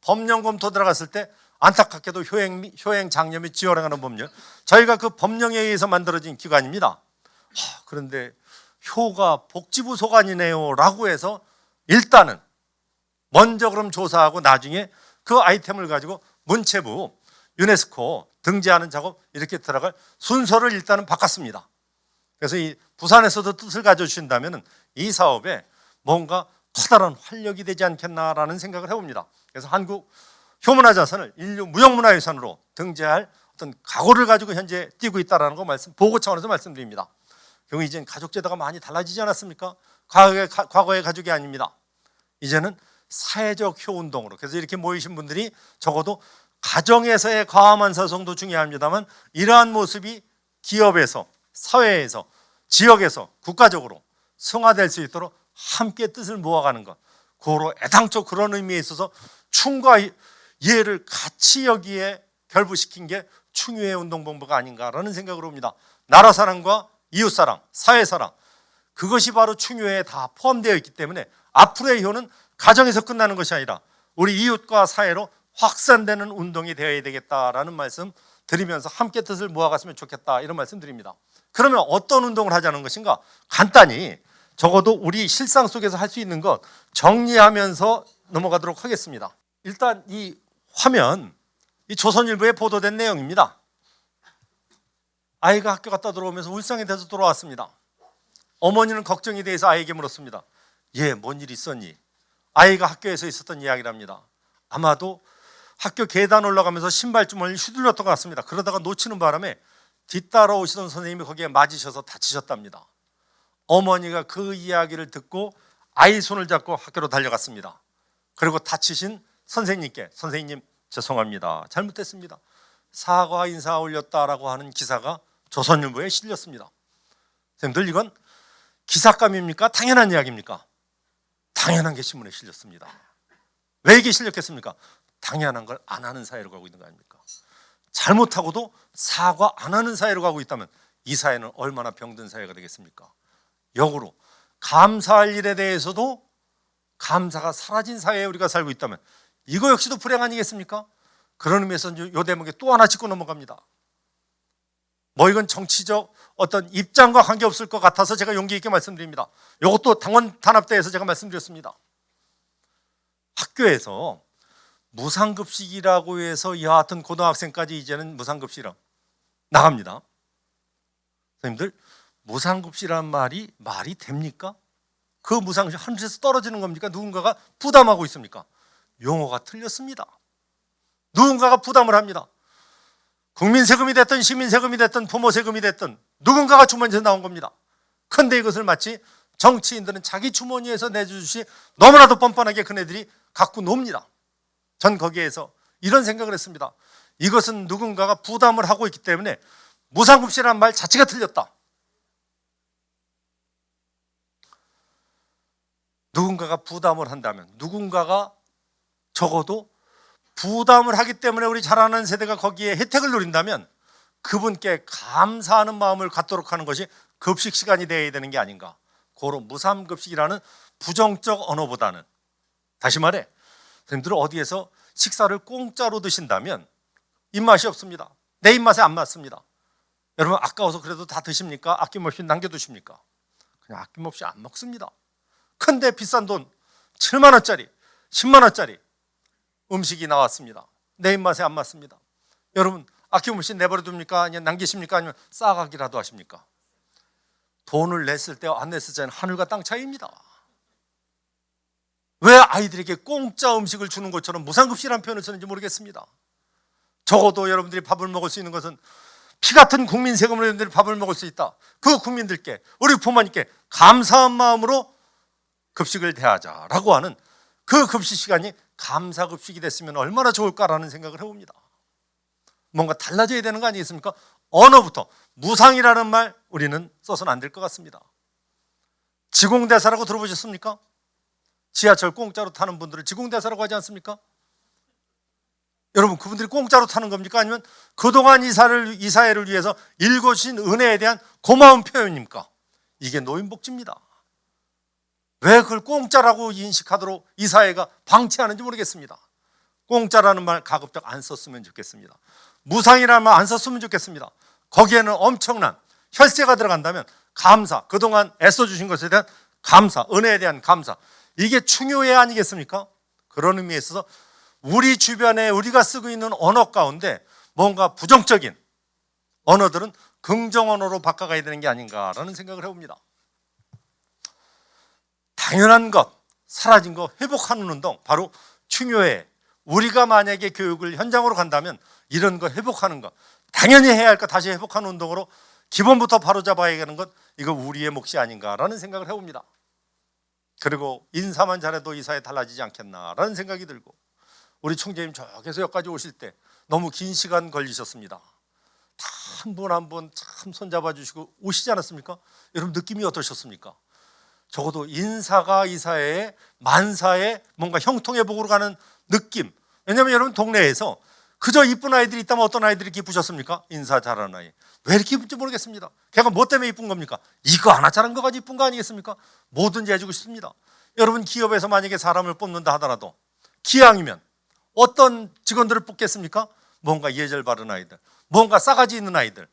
법령 검토 들어갔을 때 안타깝게도 효행 장려 및 지원하는 법률, 저희가 그 법령에 의해서 만들어진 기관입니다. 그런데 효가 복지부 소관이네요 라고 해서 일단은 먼저 그럼 조사하고 나중에 그 아이템을 가지고 문체부 유네스코 등재하는 작업 이렇게 들어갈 순서를 일단은 바꿨습니다. 그래서 이 부산에서도 뜻을 가져주신다면 이 사업에 뭔가 커다란 활력이 되지 않겠나라는 생각을 해봅니다. 그래서 한국 효문화자산을 인류 무형문화유산으로 등재할 어떤 각오를 가지고 현재 뛰고 있다는 거 보고 차원에서 말씀드립니다. 결국 이제는 가족 제도가 많이 달라지지 않았습니까? 과거의 가족이 아닙니다. 이제는 사회적 효운동으로, 그래서 이렇게 모이신 분들이 적어도 가정에서의 과감한 사성도 중요합니다만 이러한 모습이 기업에서, 사회에서, 지역에서, 국가적으로 승화될 수 있도록 함께 뜻을 모아가는 것, 고로 애당초 그런 의미에 있어서 충과 이해를 같이 여기에 결부시킨 게 충유의 운동본부가 아닌가라는 생각을 합니다. 나라 사랑과 이웃 사랑, 사회 사랑, 그것이 바로 충유에 다 포함되어 있기 때문에 앞으로의 효는 가정에서 끝나는 것이 아니라 우리 이웃과 사회로 확산되는 운동이 되어야 되겠다라는 말씀 드리면서 함께 뜻을 모아갔으면 좋겠다, 이런 말씀 드립니다. 그러면 어떤 운동을 하자는 것인가? 간단히 적어도 우리 실상 속에서 할 수 있는 것 정리하면서 넘어가도록 하겠습니다. 일단 이 화면, 이 조선일보에 보도된 내용입니다. 아이가 학교 갔다 들어오면서 울상에 대해서 돌아왔습니다. 어머니는 걱정이 돼서 아이에게 물었습니다. 얘 뭔 일 있었니? 아이가 학교에서 있었던 이야기랍니다. 아마도 학교 계단 올라가면서 신발주머니를 휘둘렀던 것 같습니다. 그러다가 놓치는 바람에 뒤따라오시던 선생님이 거기에 맞으셔서 다치셨답니다. 어머니가 그 이야기를 듣고 아이 손을 잡고 학교로 달려갔습니다. 그리고 다치신 선생님께, 선생님 죄송합니다, 잘못했습니다, 사과 인사 올렸다라고 하는 기사가 조선일보에 실렸습니다. 선생님들, 이건 기사감입니까? 당연한 이야기입니까? 당연한 게 신문에 실렸습니다. 왜 이게 실렸겠습니까? 당연한 걸 안 하는 사회로 가고 있는 거 아닙니까? 잘못하고도 사과 안 하는 사회로 가고 있다면 이 사회는 얼마나 병든 사회가 되겠습니까? 역으로 감사할 일에 대해서도 감사가 사라진 사회에 우리가 살고 있다면 이거 역시도 불행 아니겠습니까? 그런 의미에서 이 대목에 또 하나 짚고 넘어갑니다. 뭐 이건 정치적 어떤 입장과 관계없을 것 같아서 제가 용기 있게 말씀드립니다. 이것도 당원 단합대에서 제가 말씀드렸습니다. 학교에서 무상급식이라고 해서 여하튼 고등학생까지 이제는 무상급식이라 나갑니다. 선생님들, 무상급식이라는 말이 됩니까? 그 무상급식 하늘에서 떨어지는 겁니까? 누군가가 부담하고 있습니까? 용어가 틀렸습니다. 누군가가 부담을 합니다. 국민 세금이 됐든 시민 세금이 됐든 부모 세금이 됐든 누군가가 주머니에서 나온 겁니다. 그런데 이것을 마치 정치인들은 자기 주머니에서 내주듯이 너무나도 뻔뻔하게 그네들이 갖고 놉니다. 전 거기에서 이런 생각을 했습니다. 이것은 누군가가 부담을 하고 있기 때문에 무상급식이라는 말 자체가 틀렸다. 누군가가 부담을 한다면, 누군가가 적어도 부담을 하기 때문에 우리 자라는 세대가 거기에 혜택을 누린다면 그분께 감사하는 마음을 갖도록 하는 것이 급식 시간이 되어야 되는 게 아닌가. 고로 무상급식이라는 부정적 언어보다는, 다시 말해 선생님들은 어디에서 식사를 공짜로 드신다면 입맛이 없습니다. 내 입맛에 안 맞습니다. 여러분, 아까워서 그래도 다 드십니까? 아낌없이 남겨두십니까? 그냥 아낌없이 안 먹습니다. 근데 비싼 돈 7만 원짜리 10만 원짜리 음식이 나왔습니다. 내 입맛에 안 맞습니다. 여러분, 아낌없이 내버려 둡니까? 아니면 남기십니까? 아니면 싸가기라도 하십니까? 돈을 냈을 때와 안 냈을 때는 하늘과 땅 차이입니다. 왜 아이들에게 공짜 음식을 주는 것처럼 무상급식이라는 표현을 쓰는지 모르겠습니다. 적어도 여러분들이 밥을 먹을 수 있는 것은 피 같은 국민 세금으로 여러분들이 밥을 먹을 수 있다. 그 국민들께, 우리 부모님께 감사한 마음으로 급식을 대하자라고 하는 그 급식 시간이 감사급식이 됐으면 얼마나 좋을까라는 생각을 해봅니다. 뭔가 달라져야 되는 거 아니겠습니까? 언어부터 무상이라는 말 우리는 써서는 안 될 것 같습니다. 지공대사라고 들어보셨습니까? 지하철 공짜로 타는 분들을 지공대사라고 하지 않습니까? 여러분 그분들이 공짜로 타는 겁니까? 아니면 그동안 이 사회를 위해서 일궈주신 은혜에 대한 고마운 표현입니까? 이게 노인복지입니다. 왜 그걸 공짜라고 인식하도록 이 사회가 방치하는지 모르겠습니다. 공짜라는 말 가급적 안 썼으면 좋겠습니다. 무상이라는 말 안 썼으면 좋겠습니다. 거기에는 엄청난 혈세가 들어간다면 감사, 그동안 애써주신 것에 대한 감사, 은혜에 대한 감사, 이게 중요해 아니겠습니까? 그런 의미에 있어서 우리 주변에 우리가 쓰고 있는 언어 가운데 뭔가 부정적인 언어들은 긍정 언어로 바꿔가야 되는 게 아닌가라는 생각을 해봅니다. 당연한 것, 사라진 것 회복하는 운동, 바로 중요해. 우리가 만약에 교육을 현장으로 간다면 이런 거 회복하는 것, 당연히 해야 할 것 다시 회복하는 운동으로 기본부터 바로잡아야 하는 것, 이거 우리의 몫이 아닌가라는 생각을 해봅니다. 그리고 인사만 잘해도 이 사회 달라지지 않겠나라는 생각이 들고, 우리 총재님 저기서 여기까지 오실 때 너무 긴 시간 걸리셨습니다. 다 한 분 한 분 참 손잡아 주시고 오시지 않았습니까? 여러분 느낌이 어떠셨습니까? 적어도 인사가 이 사회에 만사에 뭔가 형통회복으로 가는 느낌. 왜냐하면 여러분 동네에서 그저 이쁜 아이들이 있다면 어떤 아이들이 기쁘셨습니까? 인사 잘하는 아이. 왜 이렇게 이쁜지 모르겠습니다. 걔가 뭐 때문에 이쁜 겁니까? 이거 하나 잘한 거 가지고 이쁜 거 아니겠습니까? 뭐든지 해주고 싶습니다. 여러분 기업에서 만약에 사람을 뽑는다 하더라도 기왕이면 어떤 직원들을 뽑겠습니까? 뭔가 예절 바른 아이들, 뭔가 싸가지 있는 아이들,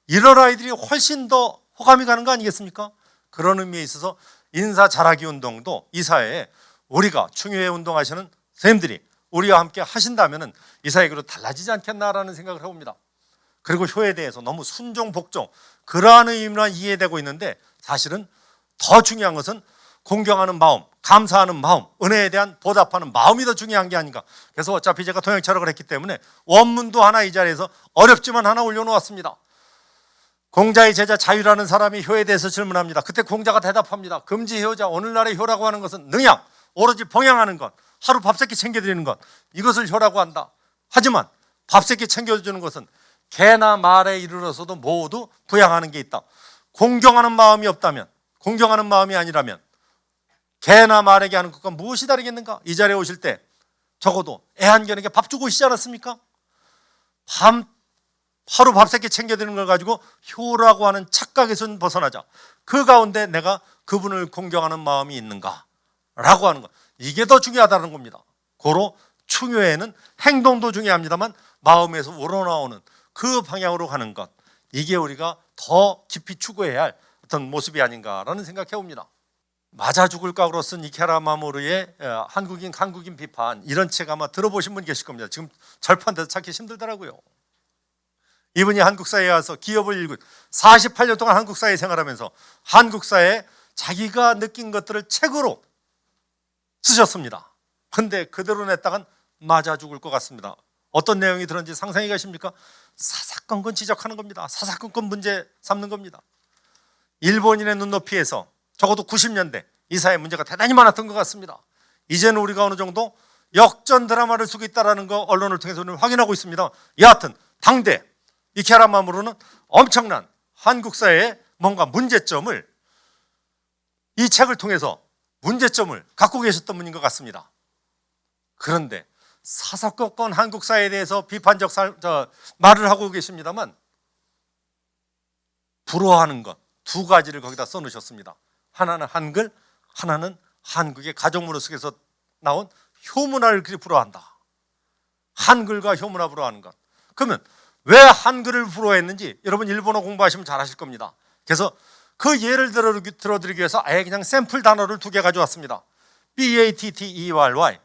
이런 아이들이 훨씬 더 호감이 가는 거 아니겠습니까? 그런 의미에 있어서 인사 잘하기 운동도 이 사회에 우리가 충효회 운동하시는 선생님들이 우리와 함께 하신다면 이 사회가 달라지지 않겠나라는 생각을 해봅니다. 그리고 효에 대해서 너무 순종 복종 그러한 의미만 이해되고 있는데, 사실은 더 중요한 것은 공경하는 마음, 감사하는 마음, 은혜에 대한 보답하는 마음이 더 중요한 게 아닌가. 그래서 어차피 제가 통역 철학을 했기 때문에 원문도 하나 이 자리에서 어렵지만 하나 올려놓았습니다. 공자의 제자 자유라는 사람이 효에 대해서 질문합니다. 그때 공자가 대답합니다. 금지효자, 오늘날의 효라고 하는 것은 능양, 오로지 봉양하는 것, 하루 밥 세끼 챙겨드리는 것, 이것을 효라고 한다. 하지만 밥 세끼 챙겨주는 것은 개나 말에 이르러서도 모두 부양하는 게 있다. 공경하는 마음이 없다면, 공경하는 마음이 아니라면 개나 말에게 하는 것과 무엇이 다르겠는가? 이 자리에 오실 때 적어도 애완견에게 밥 주고 오시지 않았습니까? 하루 밥 세끼 챙겨드리는 걸 가지고 효라고 하는 착각에서 벗어나자. 그 가운데 내가 그분을 공경하는 마음이 있는가? 라고 하는 것, 이게 더 중요하다는 겁니다. 고로 충효에는 행동도 중요합니다만 마음에서 우러나오는 그 방향으로 가는 것, 이게 우리가 더 깊이 추구해야 할 어떤 모습이 아닌가라는 생각해 봅니다. 맞아 죽을 각오로 쓴 이케라 마모르의 한국인 비판, 이런 책 아마 들어보신 분 계실 겁니다. 지금 절판돼서 찾기 힘들더라고요. 이분이 한국 사회에 와서 기업을 일군 48년 동안 한국 사회에 생활하면서 한국 사회에 자기가 느낀 것들을 책으로 쓰셨습니다. 근데 그대로 냈다간 맞아 죽을 것 같습니다. 어떤 내용이 들었는지 상상이 가십니까? 사사건건 지적하는 겁니다. 사사건건 문제 삼는 겁니다. 일본인의 눈높이에서 적어도 90년대 이 사회 문제가 대단히 많았던 것 같습니다. 이제는 우리가 어느 정도 역전 드라마를 쓰고 있다는 거 언론을 통해서 확인하고 있습니다. 여하튼 당대 이케라 마모루는 엄청난 한국 사회의 뭔가 문제점을 이 책을 통해서 문제점을 갖고 계셨던 분인 것 같습니다. 그런데 사사건건 한국 사회에 대해서 비판적 말을 하고 계십니다만 부러워하는 것 두 가지를 거기다 써놓으셨습니다. 하나는 한글, 하나는 한국의 가정문화 속에서 나온 효문화를 그리 부러워한다. 한글과 효문화 부러워하는 것. 그러면 왜 한글을 부러워했는지 여러분 일본어 공부하시면 잘 아실 겁니다. 그래서 그 예를 들어드리기 위해서 아예 그냥 샘플 단어를 2개 가져왔습니다. BATTERY.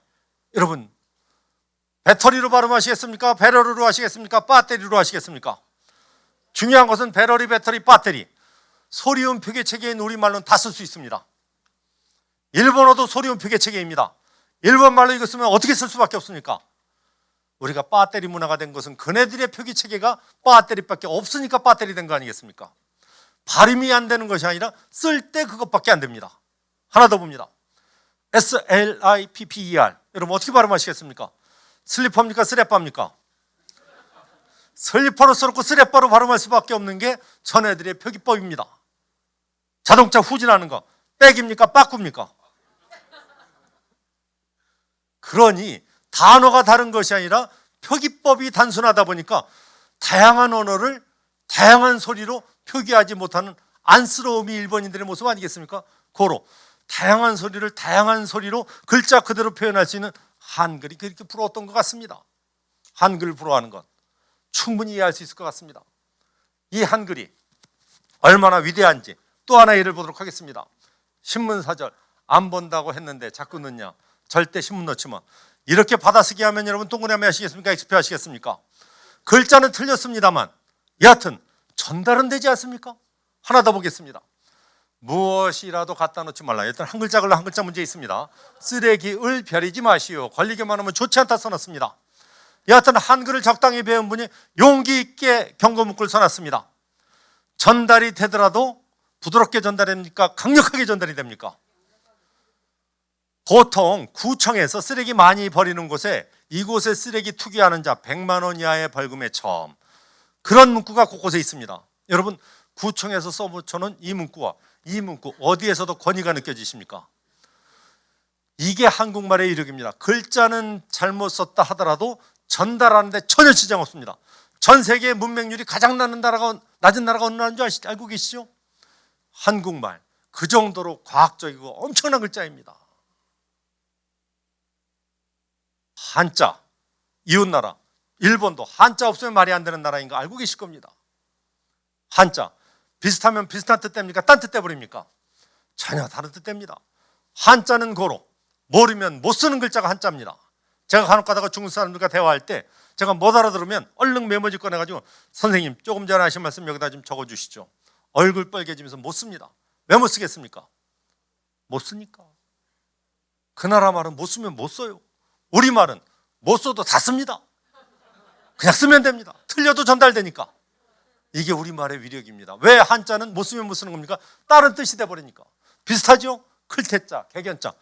여러분 배터리로 발음하시겠습니까? 배터리로 하시겠습니까? 배터리로 하시겠습니까? 중요한 것은 배터리, 배터리. 소리음 표기체계인 우리말로는 다 쓸 수 있습니다. 일본어도 소리음 표기체계입니다. 일본말로 이거 쓰면 어떻게 쓸 수밖에 없습니까? 우리가 배터리 문화가 된 것은 그네들의 표기체계가 배터리밖에 없으니까 배터리 된 거 아니겠습니까? 발음이 안 되는 것이 아니라 쓸 때 그것밖에 안 됩니다. 하나 더 봅니다. SLIPPER. 여러분 어떻게 발음하시겠습니까? 슬리퍼입니까? 스레빠입니까? 슬리퍼로 써놓고 스레빠로 발음할 수밖에 없는 게 전애들의 표기법입니다. 자동차 후진하는 거 백입니까? 빠꾸입니까? 그러니 단어가 다른 것이 아니라 표기법이 단순하다 보니까 다양한 언어를 다양한 소리로 표기하지 못하는 안쓰러움이 일본인들의 모습 아니겠습니까? 고로 다양한 소리를 다양한 소리로 글자 그대로 표현할 수 있는 한글이 그렇게 부러웠던 것 같습니다. 한글을 부러워하는 것 충분히 이해할 수 있을 것 같습니다. 이 한글이 얼마나 위대한지 또 하나 예를 보도록 하겠습니다. 신문사절 안 본다고 했는데 자꾸 넣냐. 절대 신문 넣지 마. 이렇게 받아쓰기 하면 여러분 동그라미 하시겠습니까? XP 하시겠습니까? 글자는 틀렸습니다만 여하튼 전달은 되지 않습니까? 하나 더 보겠습니다. 무엇이라도 갖다 놓지 말라. 일단 한 글자 걸로 한 글자 문제 있습니다. 쓰레기을 버리지 마시오. 걸리기만 하면 좋지 않다 써놨습니다. 여하튼 한글을 적당히 배운 분이 용기 있게 경고 문구를 써놨습니다. 전달이 되더라도 부드럽게 전달됩니까? 강력하게 전달이 됩니까? 보통 구청에서 쓰레기 많이 버리는 곳에 이곳에 쓰레기 투기하는 자 100만 원 이하의 벌금에 처음, 그런 문구가 곳곳에 있습니다. 여러분 구청에서 써붙여놓은 이 문구와 이 문구 어디에서도 권위가 느껴지십니까? 이게 한국말의 이력입니다. 글자는 잘못 썼다 하더라도 전달하는데 전혀 지장 없습니다. 전 세계 문맹률이 가장 낮은 나라가 어느 나라인 줄 알고 계시죠? 한국말 그 정도로 과학적이고 엄청난 글자입니다. 한자, 이웃나라 일본도 한자 없으면 말이 안 되는 나라인 거 알고 계실 겁니다. 한자 비슷하면 비슷한 뜻 됩니까? 딴 뜻 돼버립니까? 전혀 다른 뜻 됩니다. 한자는 고로 모르면 못 쓰는 글자가 한자입니다. 제가 간혹 가다가 중국 사람들과 대화할 때 제가 못 알아들으면 얼른 메모지 꺼내가지고 선생님 조금 전에 하신 말씀 여기다 좀 적어주시죠. 얼굴 빨개지면서 못 씁니다. 왜 못 쓰겠습니까? 못 쓰니까. 그 나라 말은 못 쓰면 못 써요. 우리 말은 못 써도 다 씁니다. 그냥 쓰면 됩니다. 틀려도 전달되니까. 이게 우리말의 위력입니다. 왜 한자는 못 쓰면 못 쓰는 겁니까? 다른 뜻이 돼버리니까. 비슷하죠? 클테자, 개견자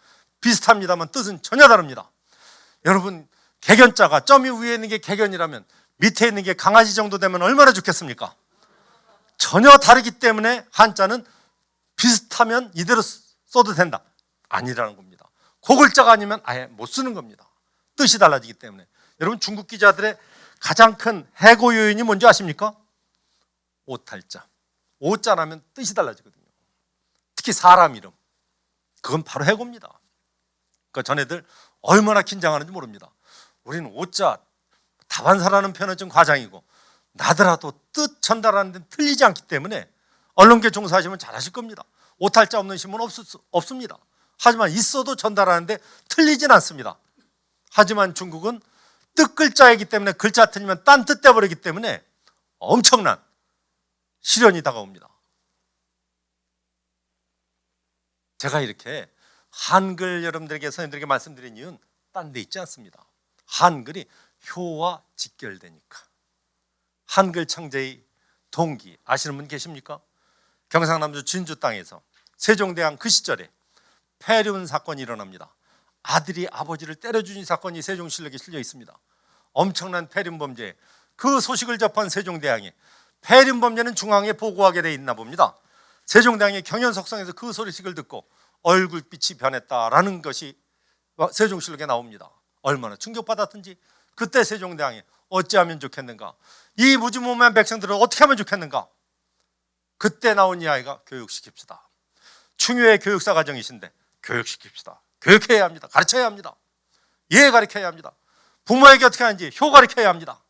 비슷합니다만 뜻은 전혀 다릅니다. 여러분 개견자가 점이 위에 있는 게 개견이라면 밑에 있는 게 강아지 정도 되면 얼마나 좋겠습니까? 전혀 다르기 때문에 한자는 비슷하면 이대로 써도 된다 아니라는 겁니다. 그 글자가 아니면 아예 못 쓰는 겁니다. 뜻이 달라지기 때문에. 여러분 중국 기자들의 가장 큰 해고 요인이 뭔지 아십니까? 오탈자. 오자라면 뜻이 달라지거든요. 특히 사람 이름. 그건 바로 해고입니다. 그러니까 전애들 얼마나 긴장하는지 모릅니다. 우리는 오자 다반사라는 표현은 좀 과장이고 나더라도 뜻 전달하는 데는 틀리지 않기 때문에 언론계 종사하시면 잘하실 겁니다. 오탈자 없는 신문 없습니다. 하지만 있어도 전달하는데 틀리진 않습니다. 하지만 중국은 뜻 글자이기 때문에 글자 틀리면 딴 뜻 돼버리기 때문에 엄청난 시련이 다가옵니다. 제가 이렇게 한글 여러분들에게 선생님들에게 말씀드린 이유는 딴 데 있지 않습니다. 한글이 효와 직결되니까. 한글 창제의 동기 아시는 분 계십니까? 경상남도 진주 땅에서 세종대왕 그 시절에 폐륜 사건이 일어납니다. 아들이 아버지를 때려 죽인 사건이 세종실록에 실려 있습니다. 엄청난 폐륜 범죄. 그 소식을 접한 세종대왕이 폐륜 범죄는 중앙에 보고하게 돼 있나 봅니다. 세종대왕이 경연석상에서 그 소식을 듣고 얼굴빛이 변했다라는 것이 세종실록에 나옵니다. 얼마나 충격받았든지. 그때 세종대왕이 어찌하면 좋겠는가, 이 무지무지한 백성들을 어떻게 하면 좋겠는가. 그때 나온 이야기가 교육시킵시다. 충효의 교육사 과정이신데 교육시킵시다. 교육해야 합니다. 가르쳐야 합니다. 예, 가르쳐야 합니다. 부모에게 어떻게 하는지 효 가르쳐야 합니다.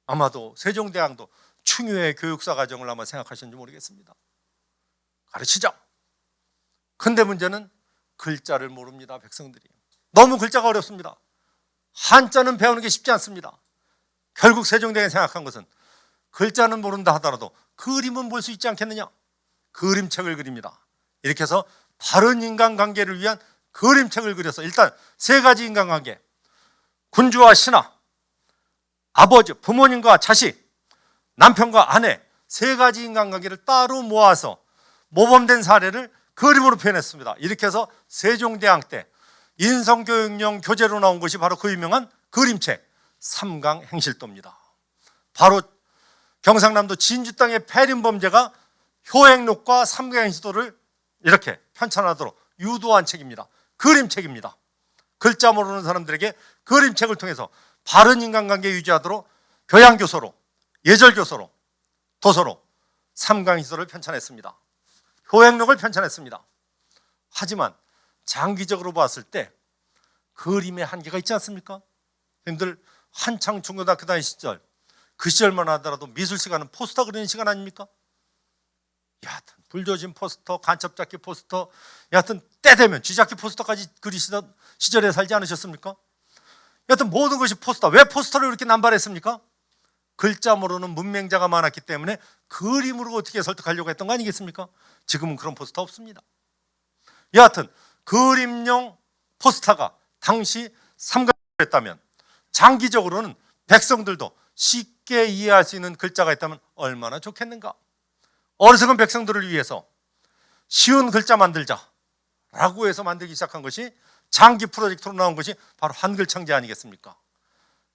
아마도 세종대왕도 충효의 교육사 과정을 아마 생각하셨는지 모르겠습니다. 가르치자. 근데 문제는 글자를 모릅니다. 백성들이 너무 글자가 어렵습니다. 한자는 배우는 게 쉽지 않습니다. 결국 세종대왕이 생각한 것은 글자는 모른다 하더라도 그림은 볼 수 있지 않겠느냐. 그림책을 그립니다. 이렇게 해서 바른 인간관계를 위한 그림책을 그려서 일단 세 가지 인간관계, 군주와 신하, 아버지, 부모님과 자식, 남편과 아내, 세 가지 인간관계를 따로 모아서 모범된 사례를 그림으로 표현했습니다. 이렇게 해서 세종대왕 때 인성교육용 교재로 나온 것이 바로 그 유명한 그림책 삼강행실도입니다. 바로 경상남도 진주 땅의 폐륜 범죄가 효행록과 삼강행실도를 이렇게 편찬하도록 유도한 책입니다. 그림책입니다. 글자 모르는 사람들에게 그림책을 통해서 바른 인간관계 유지하도록 교양교서로, 예절교서로, 도서로 삼강시설을 편찬했습니다. 효행록을 편찬했습니다. 하지만 장기적으로 봤을 때 그림의 한계가 있지 않습니까? 님들 한창 중고등학교 다닐 시절, 그 시절만 하더라도 미술 시간은 포스터 그리는 시간 아닙니까? 여하튼 불조진 포스터, 간첩잡기 포스터, 여하튼 때 되면 쥐잡기 포스터까지 그리시던 시절에 살지 않으셨습니까? 여하튼 모든 것이 포스터. 왜 포스터를 이렇게 남발했습니까? 글자 모르는 문맹자가 많았기 때문에 그림으로 어떻게 설득하려고 했던 거 아니겠습니까? 지금은 그런 포스터 없습니다. 여하튼 그림용 포스터가 당시 삼가했다면 장기적으로는 백성들도 쉽게 이해할 수 있는 글자가 있다면 얼마나 좋겠는가. 어리석은 백성들을 위해서 쉬운 글자 만들자라고 해서 만들기 시작한 것이 장기 프로젝트로 나온 것이 바로 한글 창제 아니겠습니까?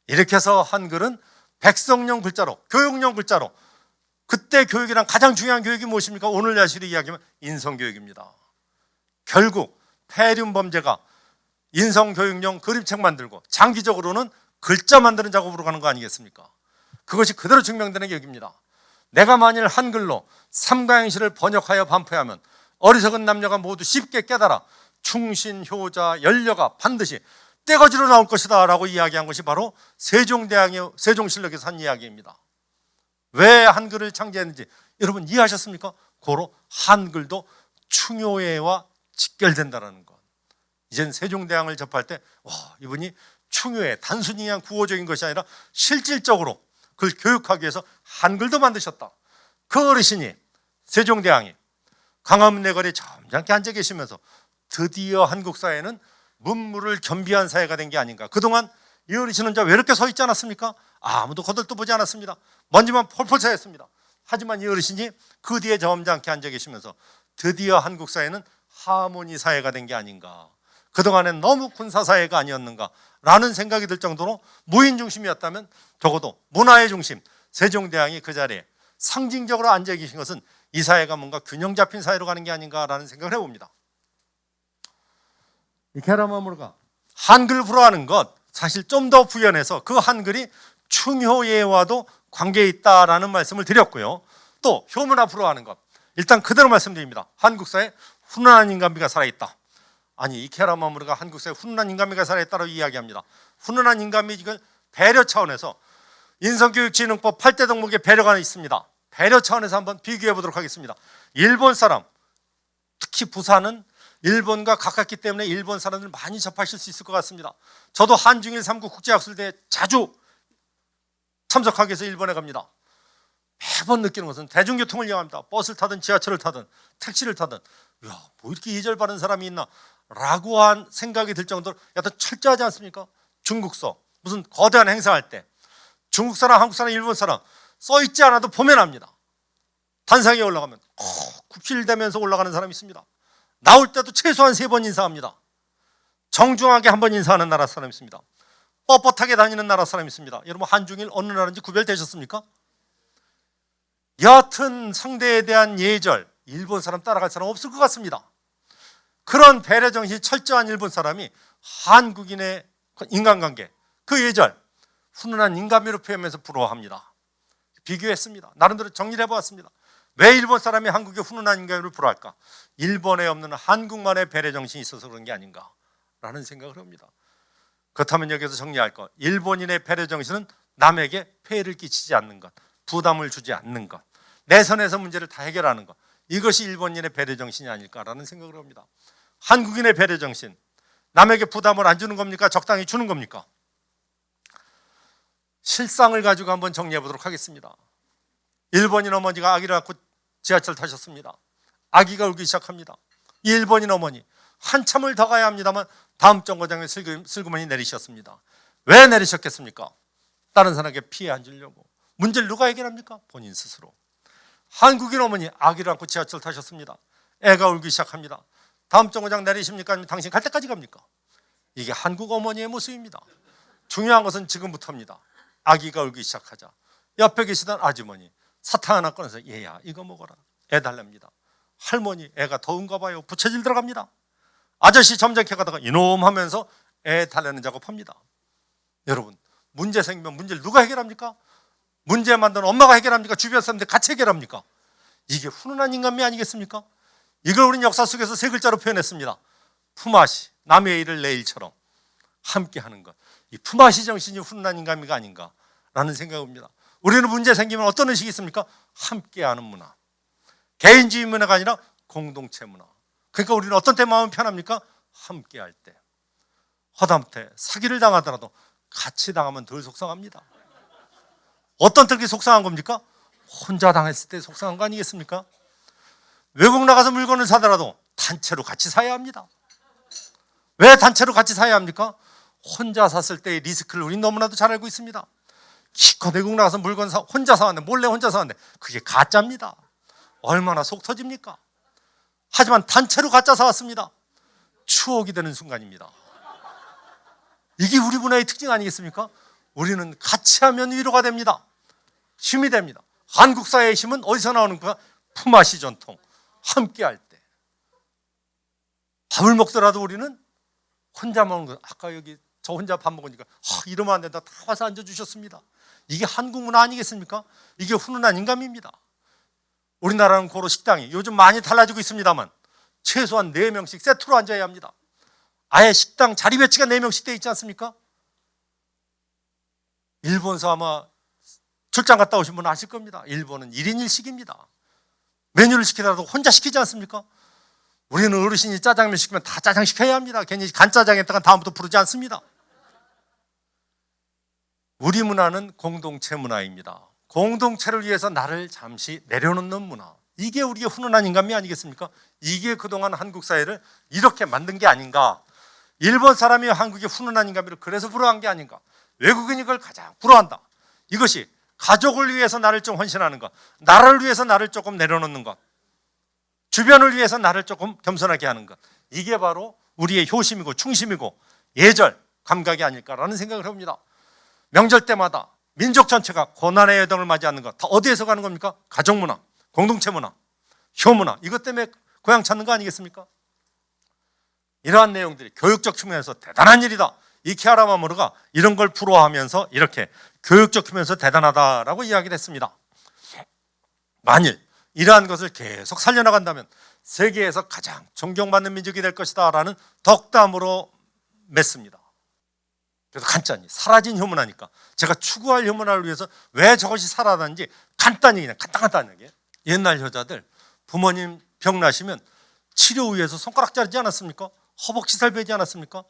이렇게 해서 한글은 백성용 글자로, 교육용 글자로, 그때 교육이란 가장 중요한 교육이 무엇입니까? 오늘 야시로 이야기하면 인성교육입니다. 결국 폐륜 범죄가 인성교육용 그림책 만들고 장기적으로는 글자 만드는 작업으로 가는 거 아니겠습니까? 그것이 그대로 증명되는 격입니다. 내가 만일 한글로 삼가행시를 번역하여 반포하면 어리석은 남녀가 모두 쉽게 깨달아 충신, 효자, 연려가 반드시 떼거지로 나올 것이다 라고 이야기한 것이 바로 세종실록에서 한 이야기입니다. 왜 한글을 창제했는지 여러분 이해하셨습니까? 고로 한글도 충효예와 직결된다는 것. 이젠 세종대왕을 접할 때 이분이 충효예, 단순히 그냥 구호적인 것이 아니라 실질적으로 그걸 교육하기 위해서 한글도 만드셨다. 그 어르신이, 세종대왕이 광화문내거리에 점잖게 앉아 계시면서 드디어 한국 사회는 문물을 겸비한 사회가 된 게 아닌가. 그동안 이 어르신은 왜 이렇게 서 있지 않았습니까? 아무도 거들떠 보지 않았습니다. 먼지만 폴폴 쌓였습니다. 하지만 이 어르신이 그 뒤에 점잖게 앉아 계시면서 드디어 한국 사회는 하모니 사회가 된 게 아닌가. 그동안엔 너무 군사사회가 아니었는가 라는 생각이 들 정도로 무인 중심이었다면 적어도 문화의 중심 세종대왕이 그 자리에 상징적으로 앉아 계신 것은 이 사회가 뭔가 균형 잡힌 사회로 가는 게 아닌가라는 생각을 해봅니다. 이 케라마무르가 한글 불어하는 것 사실 좀 더 부연해서 그 한글이 충효예와도 관계에 있다라는 말씀을 드렸고요. 또 효문화 불어하는 것 일단 그대로 말씀드립니다. 한국 사회에 훈훈한 인간미가 살아있다. 아니 이케라마무르가 한국 사회에 훈훈한 인간미가 살아있다고 이야기합니다. 훈훈한 인간미 이걸 배려 차원에서 인성교육진흥법 8대 덕목에 배려가 있습니다. 배려 차원에서 한번 비교해 보도록 하겠습니다. 일본 사람, 특히 부산은 일본과 가깝기 때문에 일본 사람들 많이 접하실 수 있을 것 같습니다. 저도 한중일 3국 국제학술대에 자주 참석하기 위해서 일본에 갑니다. 매번 느끼는 것은 대중교통을 이용합니다. 버스를 타든 지하철을 타든 택시를 타든 뭐 이렇게 예절 바른 사람이 있나 라고 한 생각이 들 정도로 여튼 철저하지 않습니까? 중국서 무슨 거대한 행사할 때 중국 사람, 한국 사람, 일본 사람 써있지 않아도 보면 압니다. 단상에 올라가면 굽실대면서 올라가는 사람이 있습니다. 나올 때도 최소한 3번 인사합니다. 정중하게 한 번 인사하는 나라 사람이 있습니다. 뻣뻣하게 다니는 나라 사람이 있습니다. 여러분 한중일 어느 나라인지 구별되셨습니까? 여하튼 상대에 대한 예절 일본 사람 따라갈 사람 없을 것 같습니다. 그런 배려 정신이 철저한 일본 사람이 한국인의 인간관계 그 예절 훈훈한 인간미로 표현하면서 부러워합니다. 비교했습니다. 나름대로 정리를 해보았습니다. 왜 일본 사람이 한국의 훈훈한 인간미를 부러워할까? 일본에 없는 한국만의 배려 정신이 있어서 그런 게 아닌가라는 생각을 합니다. 그렇다면 여기서 정리할 것 일본인의 배려 정신은 남에게 폐해를 끼치지 않는 것 부담을 주지 않는 것 내 선에서 문제를 다 해결하는 것 이것이 일본인의 배려 정신이 아닐까라는 생각을 합니다. 한국인의 배려 정신 남에게 부담을 안 주는 겁니까? 적당히 주는 겁니까? 실상을 가지고 한번 정리해 보도록 하겠습니다. 일본인 어머니가 아기를 갖고 지하철 타셨습니다. 아기가 울기 시작합니다. 이 일본인 어머니 한참을 더 가야 합니다만 다음 정거장에 슬그머니 내리셨습니다. 왜 내리셨겠습니까? 다른 사람에게 피해 안 주려고. 문제를 누가 해결합니까? 본인 스스로. 한국인 어머니 아기를 안고 지하철 타셨습니다. 애가 울기 시작합니다. 다음 정거장 내리십니까? 아니면 당신 갈 때까지 갑니까? 이게 한국 어머니의 모습입니다. 중요한 것은 지금부터입니다. 아기가 울기 시작하자 옆에 계시던 아주머니 사탕 하나 꺼내서 얘야 이거 먹어라. 애 달랍니다. 할머니 애가 더운가 봐요. 부채질 들어갑니다. 아저씨 점잖게 가다가 이놈 하면서 애 달래는 작업합니다. 여러분, 문제 생기면 문제를 누가 해결합니까? 문제 만드는 엄마가 해결합니까? 주변 사람들 같이 해결합니까? 이게 훈훈한 인간미 아니겠습니까? 이걸 우리는 역사 속에서 세 글자로 표현했습니다. 품앗이, 남의 일을 내 일처럼 함께 하는 것. 이 품앗이 정신이 훈훈한 인간미가 아닌가라는 생각입니다. 우리는 문제 생기면 어떤 의식이 있습니까? 함께하는 문화. 개인주의 문화가 아니라 공동체 문화. 그러니까 우리는 어떤 때 마음이 편합니까? 함께할 때. 허다못해 사기를 당하더라도 같이 당하면 덜 속상합니다. 어떤 때 그렇게 속상한 겁니까? 혼자 당했을 때 속상한 거 아니겠습니까? 외국 나가서 물건을 사더라도 단체로 같이 사야 합니다. 왜 단체로 같이 사야 합니까? 혼자 샀을 때의 리스크를 우리는 너무나도 잘 알고 있습니다. 기껏 외국 나가서 물건 혼자 사왔는데, 몰래 혼자 사왔는데 그게 가짜입니다. 얼마나 속 터집니까? 하지만 단체로 가짜 사왔습니다. 추억이 되는 순간입니다. 이게 우리 문화의 특징 아니겠습니까? 우리는 같이 하면 위로가 됩니다. 힘이 됩니다. 한국 사회의 힘은 어디서 나오는 거야? 품앗이 전통, 함께할 때. 밥을 먹더라도 우리는 혼자 먹는 거. 아까 여기 저 혼자 밥 먹으니까 이러면 안 된다. 다 와서 앉아주셨습니다. 이게 한국 문화 아니겠습니까? 이게 훈훈한 인간미입니다. 우리나라는 고로 식당이 요즘 많이 달라지고 있습니다만 최소한 4명씩 세트로 앉아야 합니다. 아예 식당 자리 배치가 4명씩 돼 있지 않습니까? 일본서 아마 출장 갔다 오신 분은 아실 겁니다. 일본은 1인 1식입니다. 메뉴를 시키더라도 혼자 시키지 않습니까? 우리는 어르신이 짜장면 시키면 다 짜장 시켜야 합니다. 괜히 간짜장 했다가 다음부터 부르지 않습니다. 우리 문화는 공동체 문화입니다. 공동체를 위해서 나를 잠시 내려놓는 문화. 이게 우리의 훈훈한 인간미 아니겠습니까? 이게 그동안 한국 사회를 이렇게 만든 게 아닌가. 일본 사람이 한국의 훈훈한 인간미를 그래서 부러워한 게 아닌가. 외국인이 이걸 가장 부러워한다. 이것이 가족을 위해서 나를 좀 헌신하는 것, 나라를 위해서 나를 조금 내려놓는 것, 주변을 위해서 나를 조금 겸손하게 하는 것. 이게 바로 우리의 효심이고 충심이고 예절, 감각이 아닐까라는 생각을 해봅니다. 명절 때마다 민족 전체가 고난의 여정을 맞이하는 것, 다 어디에서 가는 겁니까? 가족 문화, 공동체 문화, 효 문화. 이것 때문에 고향 찾는 거 아니겠습니까? 이러한 내용들이 교육적 측면에서 대단한 일이다. 이 키아라 마모루가 이런 걸 부러워하면서 이렇게 교육적 측면에서 대단하다라고 이야기를 했습니다. 만일 이러한 것을 계속 살려나간다면 세계에서 가장 존경받는 민족이 될 것이다 라는 덕담으로 맺습니다. 그래서 간단히 사라진 효문화니까 제가 추구할 효문화를 위해서 왜 저것이 살아나는지 간단히 그냥 간단하게. 옛날 여자들 부모님 병 나시면 치료 위해서 손가락 자르지 않았습니까? 허벅지살 베지 않았습니까?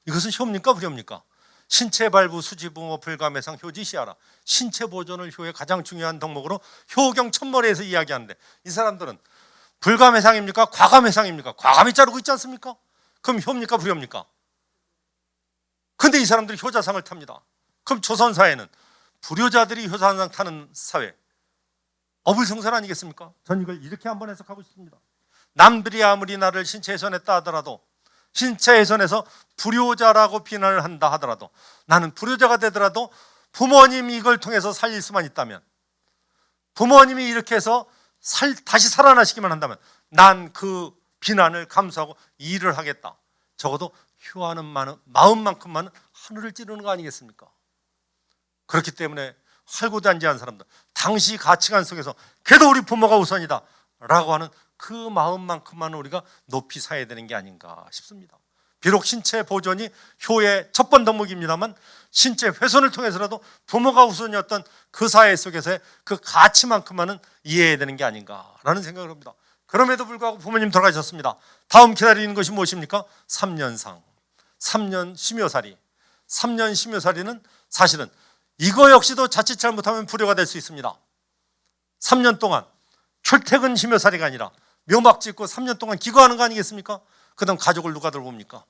이것은 효입니까 불효입니까? 신체 발부 수지부모 불감해상 효지시하라. 신체 보존을 효의 가장 중요한 덕목으로 효경 첫머리에서 이야기하는데 이 사람들은 불감해상입니까? 과감해상입니까? 과감히 자르고 있지 않습니까? 그럼 효입니까 불효입니까? 근데 이 사람들이 효자상을 탑니다. 그럼 조선사회는 불효자들이 효자상 타는 사회, 어불성설 아니겠습니까? 전 이걸 이렇게 한번 해석하고 싶습니다. 남들이 아무리 나를 신체 훼손했다 하더라도, 신체 훼손해서 불효자라고 비난을 한다 하더라도, 나는 불효자가 되더라도 부모님이 이걸 통해서 살릴 수만 있다면, 부모님이 이렇게 해서 다시 살아나시기만 한다면 난 그 비난을 감수하고 일을 하겠다. 적어도 효하는 마음만큼만은 하늘을 찌르는 거 아니겠습니까? 그렇기 때문에 활고단지한 사람들, 당시 가치관 속에서 그래도 우리 부모가 우선이다 라고 하는 그 마음만큼만 우리가 높이 사야 되는 게 아닌가 싶습니다. 비록 신체 보존이 효의 첫 번 덕목입니다만 신체 훼손을 통해서라도 부모가 우선이었던 그 사회 속에서의 그 가치만큼만은 이해해야 되는 게 아닌가라는 생각을 합니다. 그럼에도 불구하고 부모님 돌아가셨습니다. 다음 기다리는 것이 무엇입니까? 3년상, 3년 심효살이. 3년 심효살이는 사실은 이거 역시도 자칫 잘못하면 불효가 될 수 있습니다. 3년 동안 출퇴근 심효살이가 아니라 묘막 짓고 3년 동안 기거하는 거 아니겠습니까? 그 다음 가족을 누가 돌봅니까?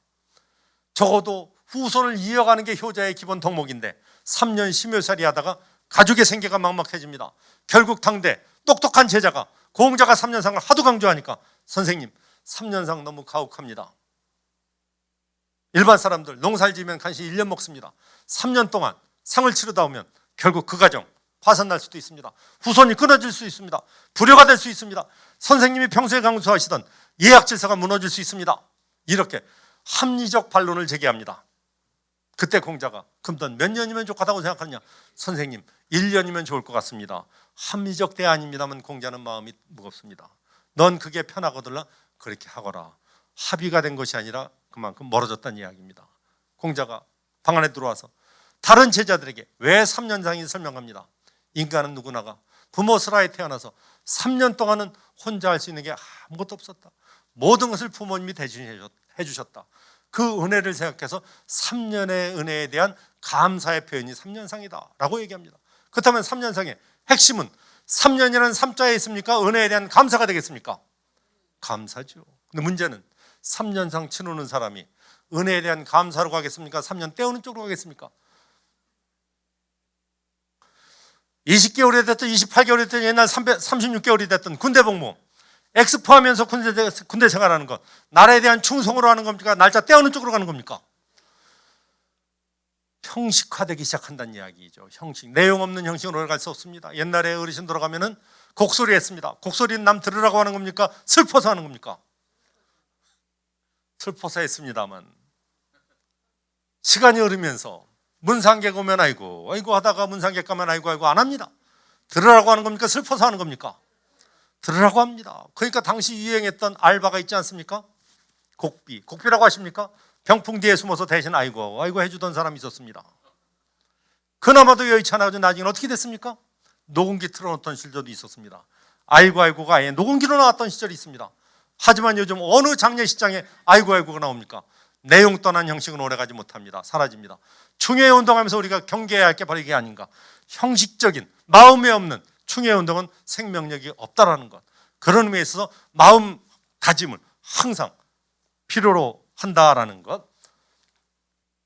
적어도 후손을 이어가는 게 효자의 기본 덕목인데 3년 심효살이 하다가 가족의 생계가 막막해집니다. 결국 당대 똑똑한 제자가 고흥자가 3년상을 하도 강조하니까 선생님 3년상 너무 가혹합니다. 일반 사람들 농사를 지으면 간신히 1년 먹습니다. 3년 동안 상을 치르다 오면 결국 그 가정 파산날 수도 있습니다. 후손이 끊어질 수 있습니다. 불효가 될 수 있습니다. 선생님이 평소에 강조하시던 예약 질서가 무너질 수 있습니다. 이렇게 합리적 반론을 제기합니다. 그때 공자가 그럼 넌 몇 년이면 좋겠다고 생각하느냐? 선생님 1년이면 좋을 것 같습니다. 합리적 대안입니다만 공자는 마음이 무겁습니다. 넌 그게 편하거들라 그렇게 하거라. 합의가 된 것이 아니라 그만큼 멀어졌다는 이야기입니다. 공자가 방 안에 들어와서 다른 제자들에게 왜 3년상이 설명합니다. 인간은 누구나가 부모 슬하에 태어나서 3년 동안은 혼자 할 수 있는 게 아무것도 없었다. 모든 것을 부모님이 대신해 주셨다. 그 은혜를 생각해서 3년의 은혜에 대한 감사의 표현이 3년상이다 라고 얘기합니다. 그렇다면 3년상의 핵심은 3년이라는 3자에 있습니까? 은혜에 대한 감사가 되겠습니까? 감사죠. 근데 문제는 3년상 치르는 사람이 은혜에 대한 감사로 가겠습니까? 3년 때우는 쪽으로 가겠습니까? 20개월이 됐든 28개월이 됐든 옛날 36개월이 됐든 군대 복무 엑스포하면서 군대 생활하는 것, 나라에 대한 충성으로 하는 겁니까? 날짜 떼어는 쪽으로 가는 겁니까? 형식화되기 시작한다는 이야기죠. 형식, 내용 없는 형식으로 갈 수 없습니다. 옛날에 어르신 돌아가면은 곡소리 했습니다. 곡소리는 남 들으라고 하는 겁니까? 슬퍼서 하는 겁니까? 슬퍼서 했습니다만 시간이 흐르면서 문상객 오면 아이고 하다가 문상객 가면 아이고 안 합니다. 들으라고 하는 겁니까? 슬퍼서 하는 겁니까? 들으라고 합니다. 그러니까 당시 유행했던 알바가 있지 않습니까? 곡비라고 하십니까? 병풍 뒤에 숨어서 대신 아이고 해주던 사람이 있었습니다. 그나마도 여의치 않아가지고 나중에 어떻게 됐습니까? 녹음기 틀어놓던 시절도 있었습니다. 아이고가 아예 녹음기로 나왔던 시절이 있습니다. 하지만 요즘 어느 장례식장에 아이고가 나옵니까? 내용 떠난 형식은 오래가지 못합니다. 사라집니다. 충해운동하면서 우리가 경계해야 할 게 바로 이게 아닌가. 형식적인 마음에 없는 충해운동은 생명력이 없다라는 것. 그런 의미에 있어서 마음 다짐을 항상 필요로 한다라는 것.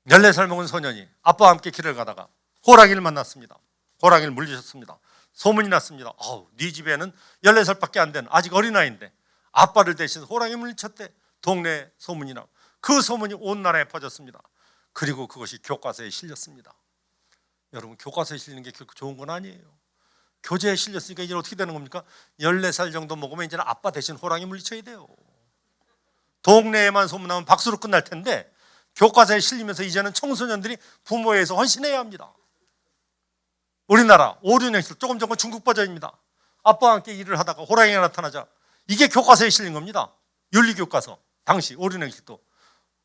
14살 먹은 소년이 아빠와 함께 길을 가다가 호랑이를 만났습니다. 호랑이를 물리셨습니다. 소문이 났습니다. 네 집에는 14살밖에 안 된 아직 어린아이인데 아빠를 대신 호랑이 물리쳤대. 동네 소문이 나고 그 소문이 온 나라에 퍼졌습니다. 그리고 그것이 교과서에 실렸습니다. 여러분, 교과서에 실리는 게 결코 좋은 건 아니에요. 교재에 실렸으니까 이제 어떻게 되는 겁니까? 14살 정도 먹으면 이제는 아빠 대신 호랑이 물리쳐야 돼요. 동네에만 소문나면 박수로 끝날 텐데 교과서에 실리면서 이제는 청소년들이 부모에 의해서 헌신해야 합니다. 우리나라 5, 6년씩 조금 전과 중국 버전입니다. 아빠와 함께 일을 하다가 호랑이가 나타나자 이게 교과서에 실린 겁니다. 윤리교과서 당시 5, 6년씩도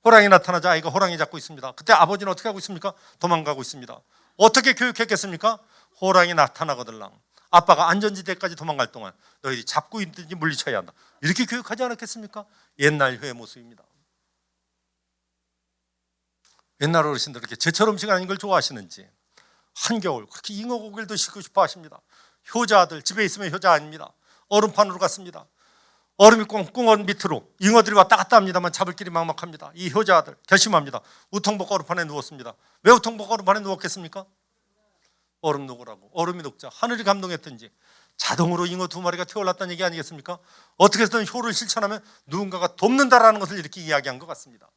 호랑이 나타나자 아이가 호랑이 잡고 있습니다. 그때 아버지는 어떻게 하고 있습니까? 도망가고 있습니다. 어떻게 교육했겠습니까? 호랑이 나타나거들랑 아빠가 안전지대까지 도망갈 동안 너희들이 잡고 있든지 물리쳐야 한다. 이렇게 교육하지 않았겠습니까? 옛날 효의 모습입니다. 옛날 어르신들 이렇게 제철 음식 아닌 걸 좋아하시는지 한겨울 그렇게 잉어고기를 드시고 싶어 하십니다. 효자들 집에 있으면 효자 아닙니다. 얼음판으로 갔습니다. 얼음이 꽁꽁 얼음 밑으로 잉어들이 왔다 갔다 합니다만 잡을 길이 막막합니다. 이 효자들 결심합니다. 우통복 얼음판에 누웠습니다. 왜 우통복 얼음판에 누웠겠습니까? 얼음 녹으라고. 얼음이 녹자 하늘이 감동했든지 자동으로 잉어 2마리가 태어났다는 얘기 아니겠습니까? 어떻게 해서든 효를 실천하면 누군가가 돕는다라는 것을 이렇게 이야기한 것 같습니다.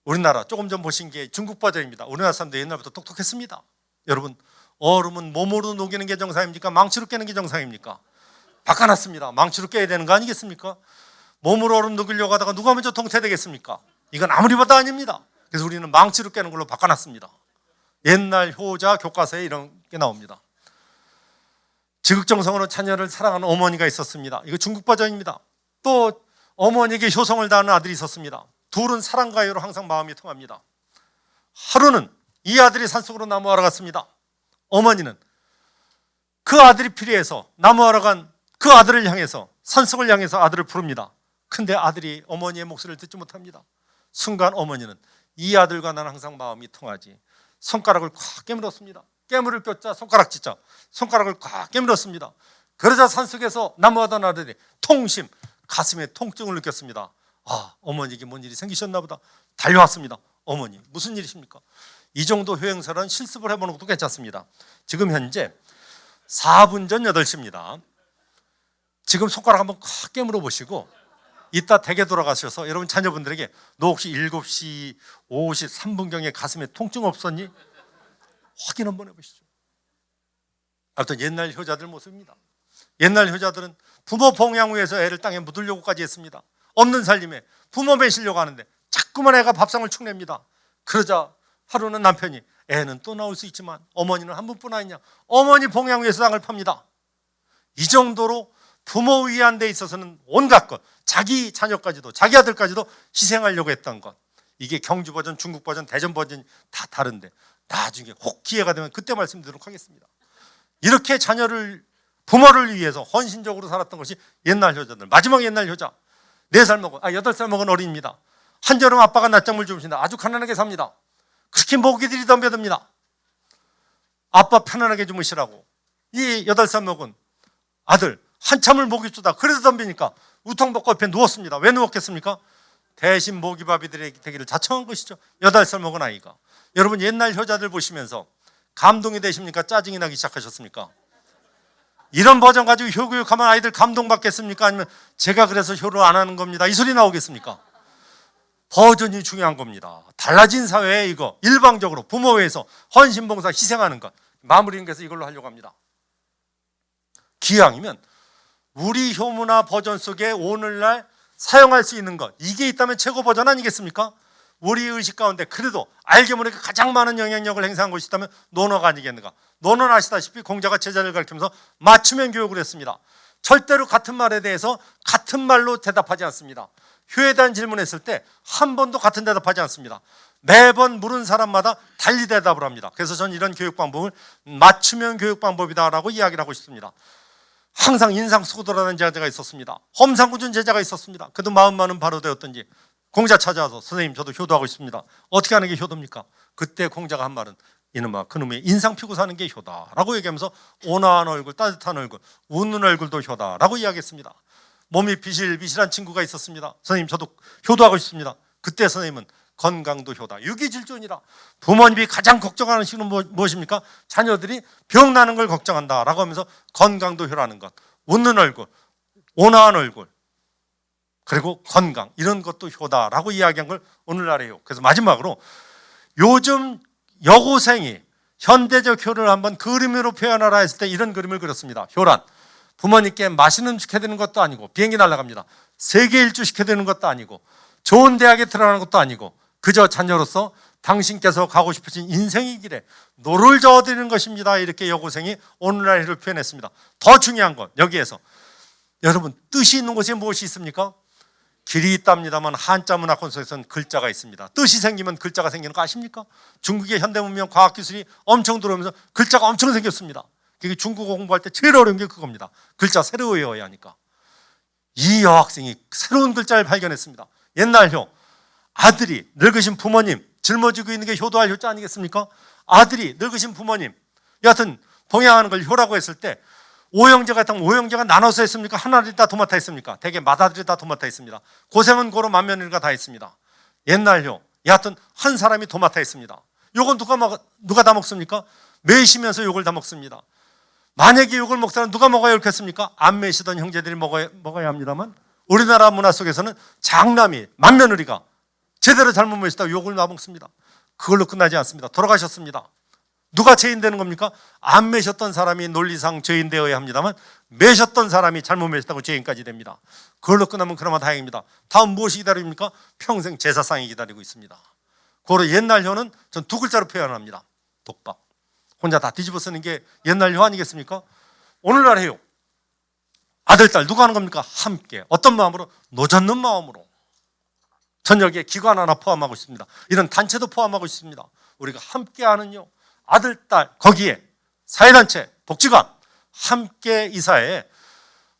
우리나라 조금 전 보신 게 중국 버전입니다. 우리나라 사람들 옛날부터 똑똑했습니다. 여러분, 얼음은 몸으로 녹이는 게 정상입니까? 망치로 깨는 게 정상입니까? 바꿔놨습니다. 망치로 깨야 되는 거 아니겠습니까? 몸으로 얼음 녹이려고 하다가 누가 먼저 동태되겠습니까? 이건 아무리 봐도 아닙니다. 그래서 우리는 망치로 깨는 걸로 바꿔놨습니다. 옛날 효자 교과서에 이런 게 나옵니다. 지극정성으로 자녀를 사랑하는 어머니가 있었습니다. 이거 중국 버전입니다. 또 어머니에게 효성을 다하는 아들이 있었습니다. 둘은 사랑과 애로 항상 마음이 통합니다. 하루는 이 아들이 산속으로 나무하러 갔습니다. 어머니는 그 아들이 필요해서 나무하러 간 그 아들을 향해서 산속을 향해서 아들을 부릅니다. 근데 아들이 어머니의 목소리를 듣지 못합니다. 순간 어머니는 이 아들과 나는 항상 마음이 통하지. 손가락을 꽉 깨물었습니다. 깨물을 꼈자 손가락 찢자. 손가락을 꽉 깨물었습니다. 그러자 산속에서 나무하던 아들이 통심, 가슴에 통증을 느꼈습니다. 어머니에게 뭔 일이 생기셨나 보다. 달려왔습니다. 어머니, 무슨 일이십니까? 이 정도 효행사는 실습을 해보는 것도 괜찮습니다. 지금 현재 4분 전 8시입니다. 지금 손가락 한번 꽉 깨물어 보시고 이따 댁에 돌아가셔서 여러분 자녀분들에게 너 혹시 7시 53분경에 가슴에 통증 없었니? 확인 한번 해보시죠. 아무튼 옛날 효자들 모습입니다. 옛날 효자들은 부모 봉양 위해서 애를 땅에 묻으려고까지 했습니다. 없는 살림에 부모 매시려고 하는데 자꾸만 애가 밥상을 축냅니다. 그러자 하루는 남편이 애는 또 나올 수 있지만 어머니는 한 분뿐 아니냐, 어머니 봉양 위해서 땅을 팝니다. 이 정도로 부모 위한 데 있어서는 온갖 것, 자기 자녀까지도 자기 아들까지도 희생하려고 했던 것, 이게 경주 버전, 중국 버전, 대전 버전이 다 다른데 나중에 혹 기회가 되면 그때 말씀드리도록 하겠습니다. 이렇게 부모를 위해서 헌신적으로 살았던 것이 옛날 효자들. 마지막 옛날 효자 4살 먹은 8살 먹은 어린입니다. 한여름 아빠가 낮잠을 주무신다. 아주 가난하게 삽니다. 그렇게 모기들이 덤벼듭니다. 아빠 편안하게 주무시라고 이 8살 먹은 아들 한참을 모기 쏘다 그래서 덤비니까 우통벗고 옆에 누웠습니다. 왜 누웠겠습니까? 대신 모기밥이 되기를 자청한 것이죠. 8살 먹은 아이가. 여러분 옛날 효자들 보시면서 감동이 되십니까? 짜증이 나기 시작하셨습니까? 이런 버전 가지고 효교육하면 아이들 감동받겠습니까? 아니면 제가 그래서 효를 안 하는 겁니다, 이 소리 나오겠습니까? 버전이 중요한 겁니다. 달라진 사회에 이거 일방적으로 부모 위해서 헌신봉사 희생하는 것, 마무리는 그래서 이걸로 하려고 합니다. 기왕이면 우리 효문화 버전 속에 오늘날 사용할 수 있는 것, 이게 있다면 최고 버전 아니겠습니까? 우리 의식 가운데 그래도 알게 모르게 가장 많은 영향력을 행사한 것이 있다면 논어가 아니겠는가. 논어는 아시다시피 공자가 제자를 가르치면서 맞춤형 교육을 했습니다. 절대로 같은 말에 대해서 같은 말로 대답하지 않습니다. 효에 대한 질문했을 때 한 번도 같은 대답하지 않습니다. 매번 물은 사람마다 달리 대답을 합니다. 그래서 저는 이런 교육 방법을 맞춤형 교육 방법이다라고 이야기를 하고 싶습니다. 항상 인상 쓰고 돌아다니는 제자가 있었습니다. 험상궂은 제자가 있었습니다. 그래도 마음만은 바로 되었던지 공자 찾아와서 선생님 저도 효도하고 있습니다. 어떻게 하는 게 효도입니까? 그때 공자가 한 말은 이놈아 그놈의 인상 피고 사는 게 효다라고 얘기하면서 온화한 얼굴, 따뜻한 얼굴, 웃는 얼굴도 효다라고 이야기했습니다. 몸이 비실비실한 친구가 있었습니다. 선생님 저도 효도하고 싶습니다. 그때 선생님은 건강도 효다, 유기질존이라. 부모님이 가장 걱정하는 식은 무엇입니까? 자녀들이 병나는 걸 걱정한다라고 하면서 건강도 효라는 것, 웃는 얼굴, 온화한 얼굴, 그리고 건강, 이런 것도 효다라고 이야기한 걸 오늘날에 효. 그래서 마지막으로 요즘 여고생이 현대적 효를 한번 그림으로 표현하라 했을 때 이런 그림을 그렸습니다. 효란, 부모님께 맛있는 음식 해드리는 것도 아니고 비행기 날아갑니다. 세계 일주 시켜드리는 것도 아니고 좋은 대학에 들어가는 것도 아니고 그저 자녀로서 당신께서 가고 싶으신 인생의 길에 노를 저어드리는 것입니다. 이렇게 여고생이 오늘날 효를 표현했습니다. 더 중요한 건 여기에서 여러분 뜻이 있는 곳에 무엇이 있습니까? 길이 있답니다만 한자 문화권 속에서는 글자가 있습니다. 뜻이 생기면 글자가 생기는 거 아십니까? 중국의 현대문명 과학기술이 엄청 들어오면서 글자가 엄청 생겼습니다. 그게 중국어 공부할 때 제일 어려운 게 그겁니다. 글자 새로 외워야 하니까. 이 여학생이 새로운 글자를 발견했습니다. 옛날 효, 아들이 늙으신 부모님 짊어지고 있는 게 효도할 효자 아니겠습니까? 아들이 늙으신 부모님 여하튼 봉양하는 걸 효라고 했을 때 오형제 같으면 오형제가 나눠서 했습니까? 하나들이 다 도맡아 했습니까? 대개 맏아들이 다 도맡아 했습니다. 고생은 고로 맏며느리가 다 했습니다. 옛날 효, 여하튼 한 사람이 도맡아 했습니다. 요건 누가 다 먹습니까? 매시면서 욕을 다 먹습니다. 만약에 욕을 먹다면 누가 먹어야 옳겠습니까? 안 매시던 형제들이 먹어야 합니다만 우리나라 문화 속에서는 장남이 맏며느리가 제대로 잘못 매시다가 욕을 다 먹습니다. 그걸로 끝나지 않습니다. 돌아가셨습니다. 누가 죄인 되는 겁니까? 안 매셨던 사람이 논리상 죄인 되어야 합니다만 매셨던 사람이 잘못 매셨다고 죄인까지 됩니다. 그걸로 끝나면 그나마 다행입니다. 다음 무엇이 기다립니까? 평생 제사상이 기다리고 있습니다. 그거로 옛날 효는 전 2글자로 표현합니다. 독박. 혼자 다 뒤집어 쓰는 게 옛날 효 아니겠습니까? 오늘날 해요. 아들, 딸 누가 하는 겁니까? 함께. 어떤 마음으로? 노젓는 마음으로. 저녁에 기관 하나 포함하고 있습니다. 이런 단체도 포함하고 있습니다. 우리가 함께 하는요. 아들, 딸, 거기에 사회단체, 복지관 함께 이 사회에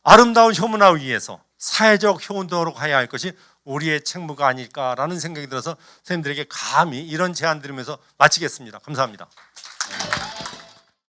아름다운 효문화 위해서 사회적 효운동으로 가야 할 것이 우리의 책무가 아닐까라는 생각이 들어서 선생님들에게 감히 이런 제안 드리면서 마치겠습니다. 감사합니다.